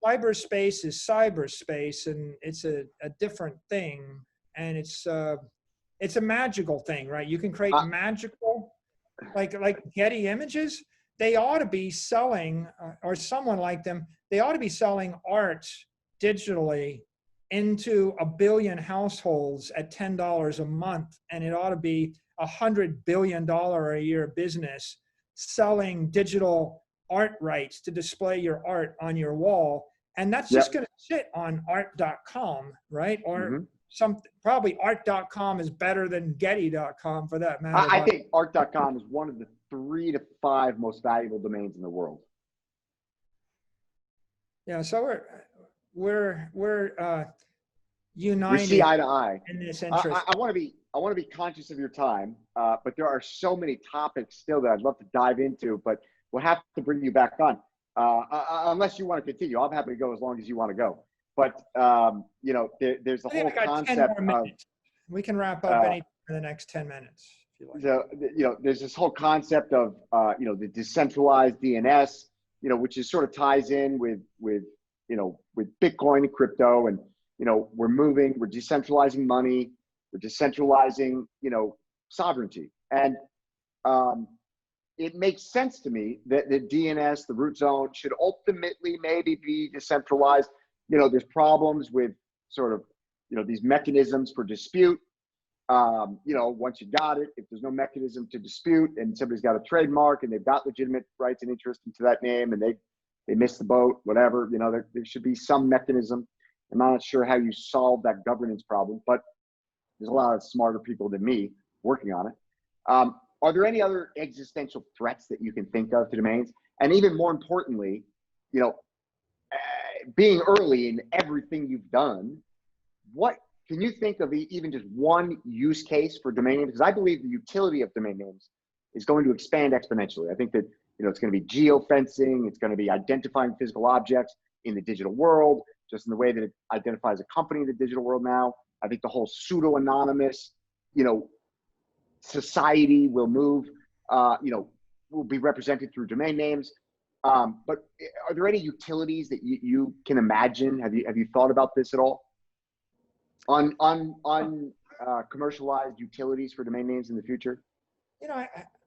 cyberspace is cyberspace, and it's a different thing, and it's a magical thing, right? You can create magical, like Getty Images. They ought to be selling, or someone like them, they ought to be selling art digitally into 1 billion households at $10 a month, and it ought to be $100 billion a year business selling digital art rights to display your art on your wall. And that's just going to sit on art.com, right? Or probably art.com is better than Getty.com for that matter. I think art.com is one of the 3 to 5 most valuable domains in the world. Yeah, so we're united. We see eye to eye in this interest. I want to be conscious of your time, but there are so many topics still that I'd love to dive into, but we'll have to bring you back on, unless you want to continue. I'm happy to go as long as you want to go. But there's the whole concept of. We can wrap up any in the next 10 minutes if you like. There's this whole concept of the decentralized DNS, which is sort of ties in with Bitcoin and crypto, and we're decentralizing money, we're decentralizing sovereignty, and it makes sense to me that the DNS, the root zone, should ultimately maybe be decentralized. There's problems with sort of these mechanisms for dispute. Once you got it, if there's no mechanism to dispute and somebody's got a trademark and they've got legitimate rights and interest into that name and they missed the boat, whatever, there should be some mechanism. I'm not sure how you solve that governance problem, but there's a lot of smarter people than me working on it. Are there any other existential threats that you can think of to domains? And even more importantly, being early in everything you've done, what can you think of even just one use case for domain names? Because I believe the utility of domain names is going to expand exponentially. I think that it's going to be geofencing, it's going to be identifying physical objects in the digital world, just in the way that it identifies a company in the digital world now. I think the whole pseudo-anonymous, society will move, will be represented through domain names. But are there any utilities that you can imagine? Have you thought about this at all? On commercialized utilities for domain names in the future?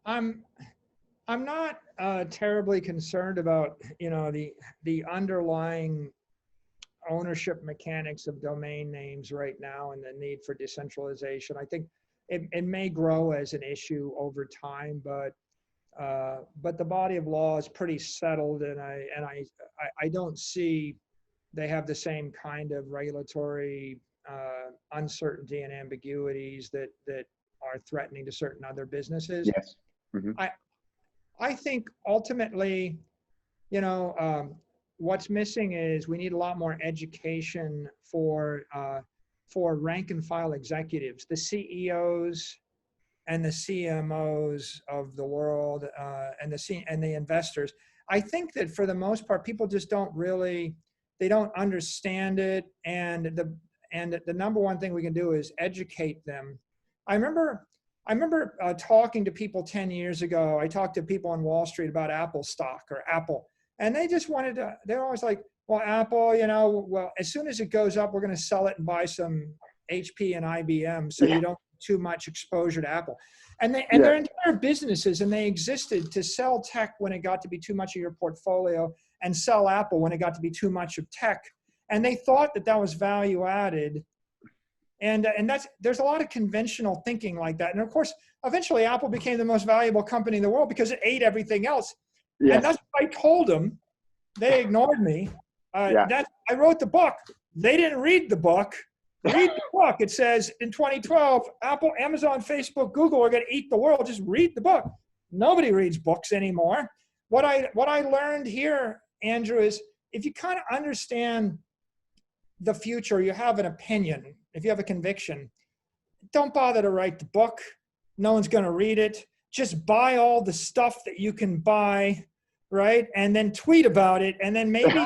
I'm not terribly concerned about the underlying ownership mechanics of domain names right now and the need for decentralization. I think it may grow as an issue over time, but the body of law is pretty settled, and I don't see they have the same kind of regulatory uncertainty and ambiguities that are threatening to certain other businesses. Yes. Mm-hmm. I think ultimately, what's missing is we need a lot more education for rank and file executives, the CEOs, and the CMOs of the world and the investors. I think that for the most part, people just they don't understand it. And the number one thing we can do is educate them. I remember talking to people 10 years ago. I talked to people on Wall Street about Apple stock or Apple, and they just wanted to, they're always like, well, Apple, well, as soon as it goes up, we're going to sell it and buy some HP and IBM. So you don't have too much exposure to Apple. And their entire businesses, and they existed to sell tech when it got to be too much of your portfolio and sell Apple when it got to be too much of tech. And they thought that was value added. And there's a lot of conventional thinking like that. And of course, eventually Apple became the most valuable company in the world because it ate everything else. Yes. And that's what I told them. They ignored me. I wrote the book. They didn't read the book. Read the book. It says in 2012, Apple, Amazon, Facebook, Google are going to eat the world. Just read the book. Nobody reads books anymore. What I learned here, Andrew, is if you kind of understand the future, you have an opinion, if you have a conviction, don't bother to write the book. No one's going to read it. Just buy all the stuff that you can buy, right? And then tweet about it. And then maybe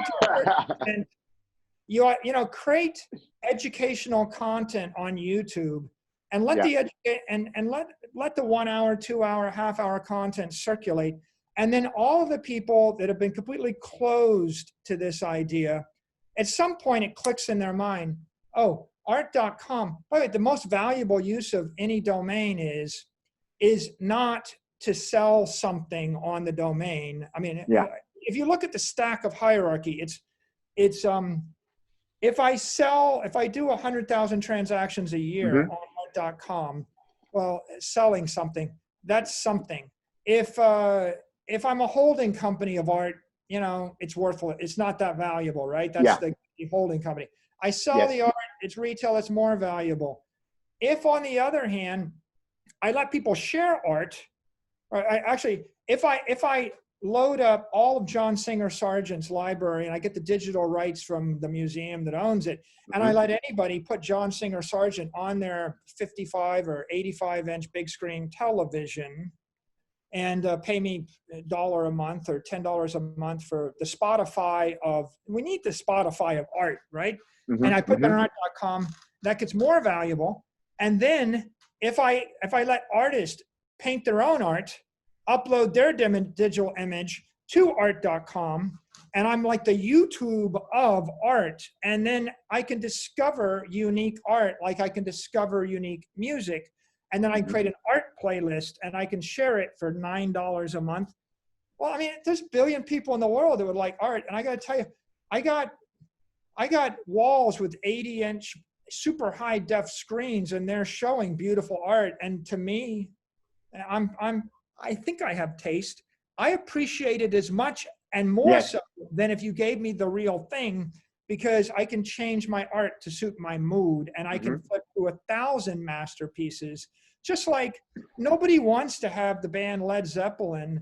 and create educational content on YouTube and let let the 1 hour, 2 hour, half hour content circulate. And then all of the people that have been completely closed to this idea, at some point it clicks in their mind, oh, art.com. By the way, the most valuable use of any domain is not to sell something on the domain. I mean, if you look at the stack of hierarchy, it's if I do 100,000 transactions a year on art.com, well, selling something, that's something. If I'm a holding company of art, it's worthless. It's not that valuable, right? That's the holding company. I sell the art, it's retail, it's more valuable. If on the other hand, I let people share art, or if I load up all of John Singer Sargent's library and I get the digital rights from the museum that owns it, and I let anybody put John Singer Sargent on their 55 or 85 inch big screen television and pay me $1 a month or $10 a month for the Spotify we need the Spotify of art, right? And I put that on art.com, that gets more valuable. And then if I let artists paint their own art, upload their digital image to art.com, and I'm like the YouTube of art, and then I can discover unique art like I can discover unique music, and then I create an art playlist and I can share it for $9 a month. Well, I mean, there's a billion people in the world that would like art, and I got to tell you, I got walls with 80-inch super high def screens, and they're showing beautiful art. And to me, I think I have taste. I appreciate it as much and more so than if you gave me the real thing, because I can change my art to suit my mood, and I can flip through 1,000 masterpieces. Just like nobody wants to have the band Led Zeppelin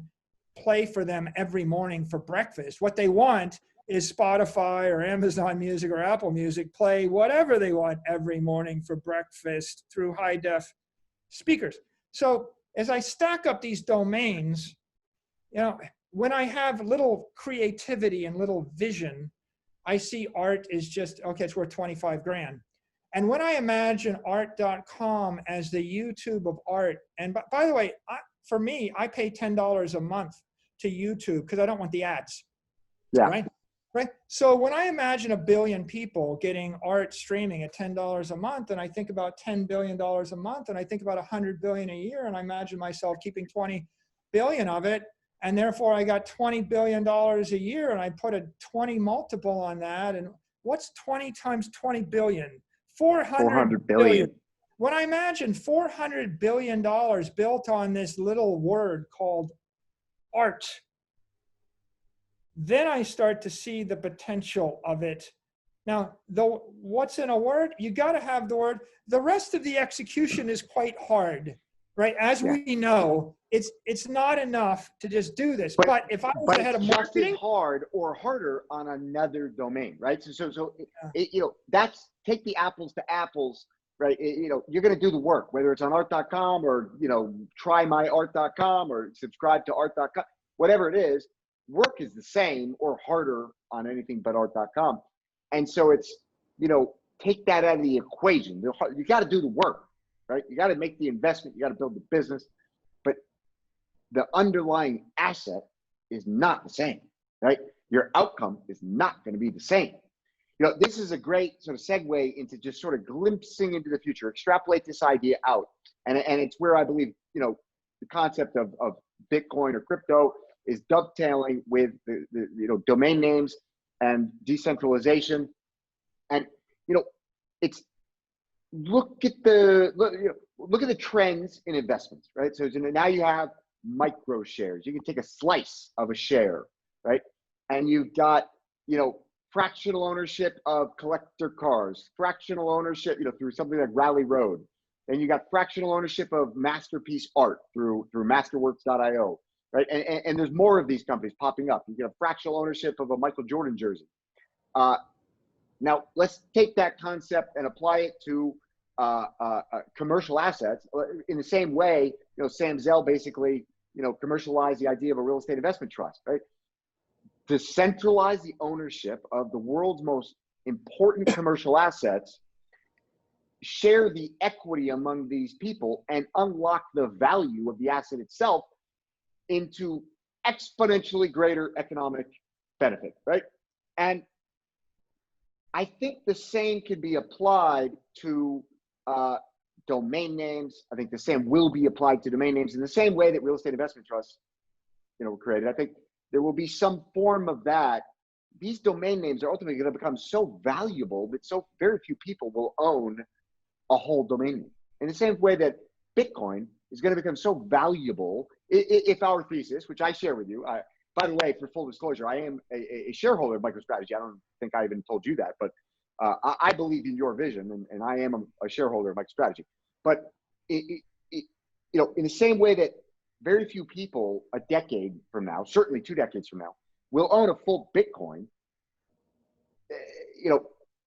play for them every morning for breakfast. What they want is Spotify or Amazon Music or Apple Music play whatever they want every morning for breakfast through high def speakers. So as I stack up these domains, when I have little creativity and little vision, I see art is just, okay, it's worth 25 grand. And when I imagine art.com as the YouTube of art, and by the way, for me, I pay $10 a month to YouTube because I don't want the ads. Right. So when I imagine 1 billion people getting art streaming at $10 a month, and I think about $10 billion a month, and I think about 100 billion a year, and I imagine myself keeping 20 billion of it, and therefore I got $20 billion a year, and I put a 20 multiple on that. And what's 20 times 20 billion? 400 billion. When I imagine $400 billion built on this little word called art, then I start to see the potential of it. Now, though, what's in a word? You got to have the word. The rest of the execution is quite hard, right? As we know, it's not enough to just do this. But if I was the head of marketing, just as hard or harder on another domain, right? So take the apples to apples right? You're going to do the work, whether it's on art.com or, trymyart.com or subscribe to art.com, whatever it is, work is the same or harder on anything but art.com. And so it's, take that out of the equation. You got to do the work, right? You got to make the investment. You got to build the business, but the underlying asset is not the same, right? Your outcome is not going to be the same. This is a great sort of segue into just sort of glimpsing into the future, extrapolate this idea out. And it's where I believe, the concept of Bitcoin or crypto is dovetailing with the domain names and decentralization. And, it's look at the trends in investments, right? So now you have micro shares. You can take a slice of a share, right? And you've got, fractional ownership of collector cars, fractional ownership, through something like Rally Road. And you got fractional ownership of masterpiece art through masterworks.io, right? And there's more of these companies popping up. You get a fractional ownership of a Michael Jordan jersey. Now let's take that concept and apply it to commercial assets in the same way. Sam Zell basically, commercialized the idea of a real estate investment trust, right? To centralize the ownership of the world's most important commercial assets, share the equity among these people, and unlock the value of the asset itself into exponentially greater economic benefit, right? And I think the same can be applied to domain names. I think the same will be applied to domain names in the same way that real estate investment trusts, were created. I think there will be some form of that. These domain names are ultimately going to become so valuable that so very few people will own a whole domain name. In the same way that Bitcoin is going to become so valuable, if our thesis, which I share with you, by the way, for full disclosure, I am a shareholder of MicroStrategy. I don't think I even told you that, but I believe in your vision, and I am a shareholder of MicroStrategy. But in the same way that very few people a decade from now, certainly 2 decades from now, will own a full Bitcoin,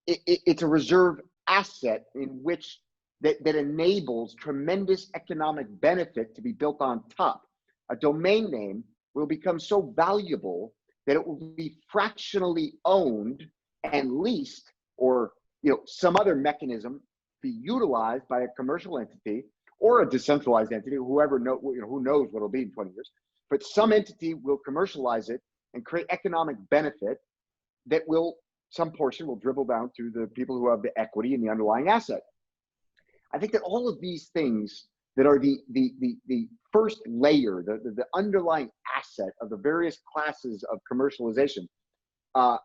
it's a reserve asset in which that enables tremendous economic benefit to be built on top. A domain name will become so valuable that it will be fractionally owned and leased, or some other mechanism be utilized by a commercial entity or a decentralized entity, who knows what it'll be in 20 years. But some entity will commercialize it and create economic benefit that some portion will dribble down to the people who have the equity in the underlying asset. I think that all of these things that are the first layer, the underlying asset of the various classes of commercialization, I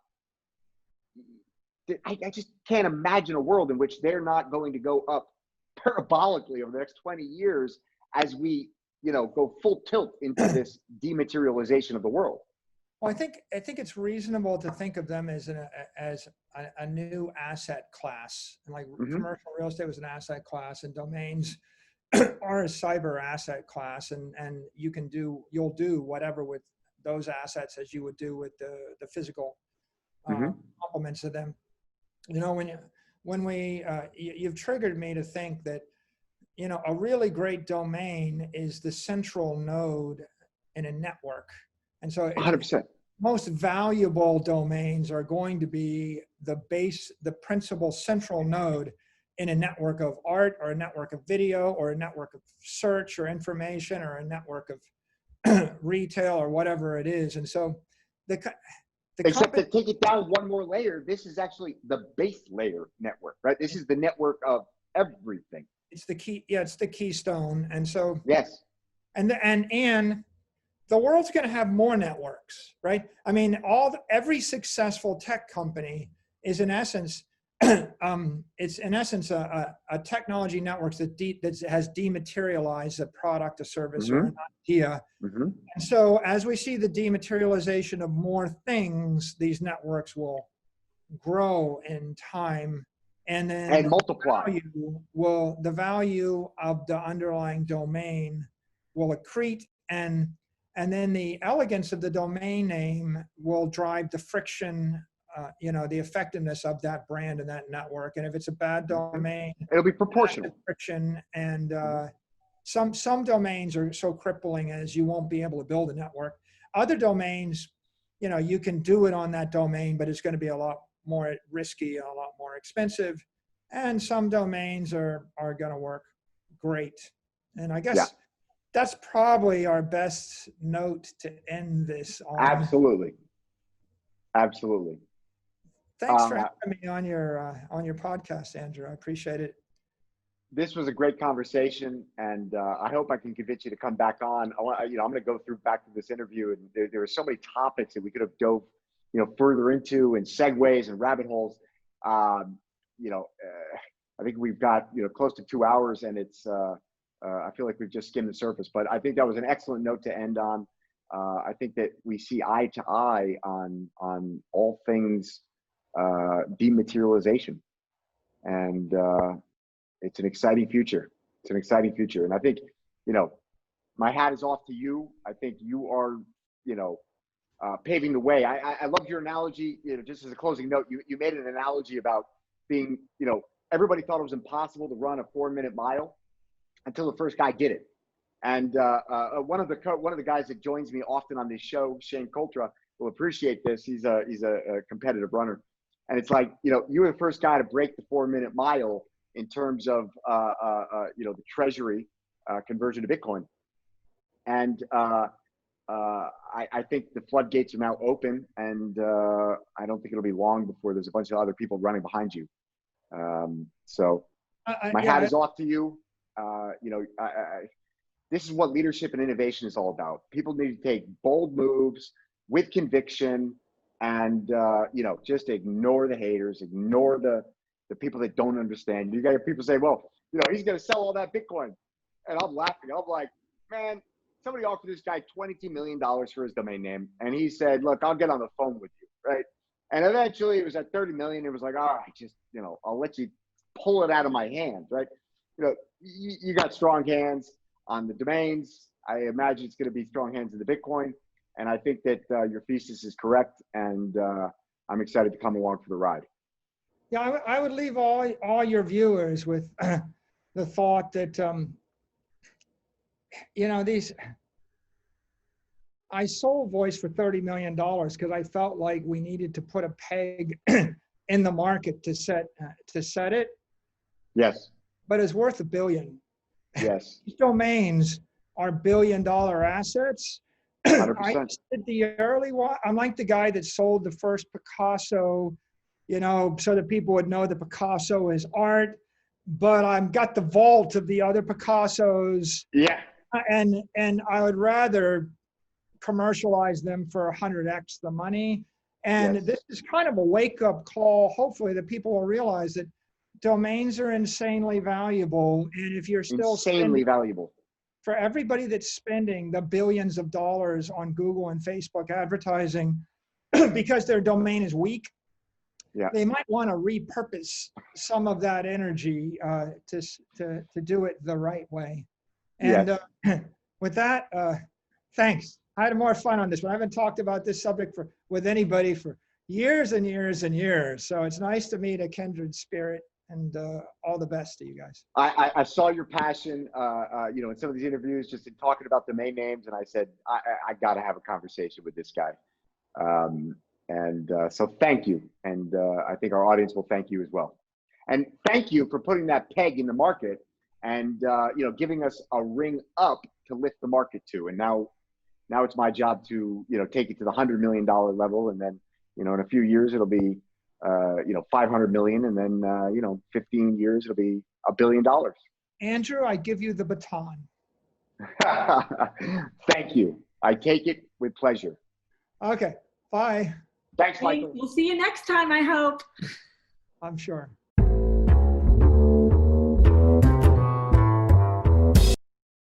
just can't imagine a world in which they're not going to go up parabolically over the next 20 years as we, go full tilt into this dematerialization of the world. Well, I think it's reasonable to think of them as a new asset class, and like commercial real estate was an asset class, and domains are a cyber asset class, and you'll do whatever with those assets as you would do with the physical complements of them. You've triggered me to think that, a really great domain is the central node in a network. And so 100%. Most valuable domains are going to be the principal central node in a network of art, or a network of video, or a network of search or information, or a network of retail, or whatever it is. And so Except to take it down one more layer, this is actually the base layer network, right? This is the network of everything. It's the key. Yeah, it's the keystone. And so, yes. And the world's going to have more networks, right? I mean, every successful tech company is in essence, it's in essence a technology network that has dematerialized a product, a service, or an idea. And so as we see the dematerialization of more things, these networks will grow in time, and then multiply. The value of the underlying domain will accrete, and then the elegance of the domain name will drive the friction the effectiveness of that brand and that network. And if it's a bad domain, it'll be proportional. Friction, and some domains are so crippling as you won't be able to build a network. Other domains, you can do it on that domain, but it's going to be a lot more risky and a lot more expensive. And some domains are going to work great. And I guess that's probably our best note to end this on. Absolutely. Thanks for having me on your podcast, Andrew. I appreciate it. This was a great conversation, and I hope I can convince you to come back on. I'm going to go back through this interview, and there are so many topics that we could have dove, further into, and segues and rabbit holes. I think we've got close to 2 hours, and it's I feel like we've just skimmed the surface. But I think that was an excellent note to end on. I think that we see eye to eye on all things dematerialization, and it's an exciting future. And I think, my hat is off to you. I think you are, paving the way. I loved your analogy, just as a closing note, you made an analogy about being, everybody thought it was impossible to run a 4-minute mile until the first guy did it. And one of the guys that joins me often on this show, Shane Coltra, will appreciate this. He's a competitive runner. And it's like, you were the first guy to break the 4-minute mile in terms of, the treasury conversion to Bitcoin. And I think the floodgates are now open, and I don't think it'll be long before there's a bunch of other people running behind you. So my hat is off to you. This is what leadership and innovation is all about. People need to take bold moves with conviction, and just ignore the haters, ignore the people that don't understand. You got people say, well, he's going to sell all that Bitcoin. And I'm laughing. I'm like, man, somebody offered this guy $22 million for his domain name. And he said, look, I'll get on the phone with you. Right. And eventually it was at 30 million. It was like, all right, just, I'll let you pull it out of my hands. Right. You got strong hands on the domains. I imagine it's going to be strong hands in the Bitcoin. And I think that your thesis is correct. And I'm excited to come along for the ride. Yeah, I would leave all your viewers with the thought that, I sold Voice for $30 million because I felt like we needed to put a peg in the market to set it. Yes. But it's worth $1 billion. Yes. These domains are $1 billion assets. 100%. I did the early one. I'm like the guy that sold the first Picasso, so that people would know that Picasso is art, but I've got the vault of the other Picassos. Yeah. And I would rather commercialize them for 100x the money. And This is kind of a wake-up call, hopefully, that people will realize that domains are insanely valuable. And if you're still insanely valuable. For everybody that's spending the billions of dollars on Google and Facebook advertising because their domain is weak, they might want to repurpose some of that energy to do it the right way. And with that, thanks. I had more fun on this one. I haven't talked about this subject with anybody for years and years and years. So it's nice to meet a kindred spirit, and all the best to you guys. I saw your passion, in some of these interviews, just in talking about domain names, and I said, I got to have a conversation with this guy. So thank you. And I think our audience will thank you as well. And thank you for putting that peg in the market and, giving us a ring up to lift the market to. And now it's my job to, take it to the $100 million level. And then, in a few years, it'll be, 500 million. And then, 15 years, it'll be $1 billion. Andrew, I give you the baton. Thank you. I take it with pleasure. Okay. Bye. Thanks, Michael. We'll see you next time, I hope. I'm sure.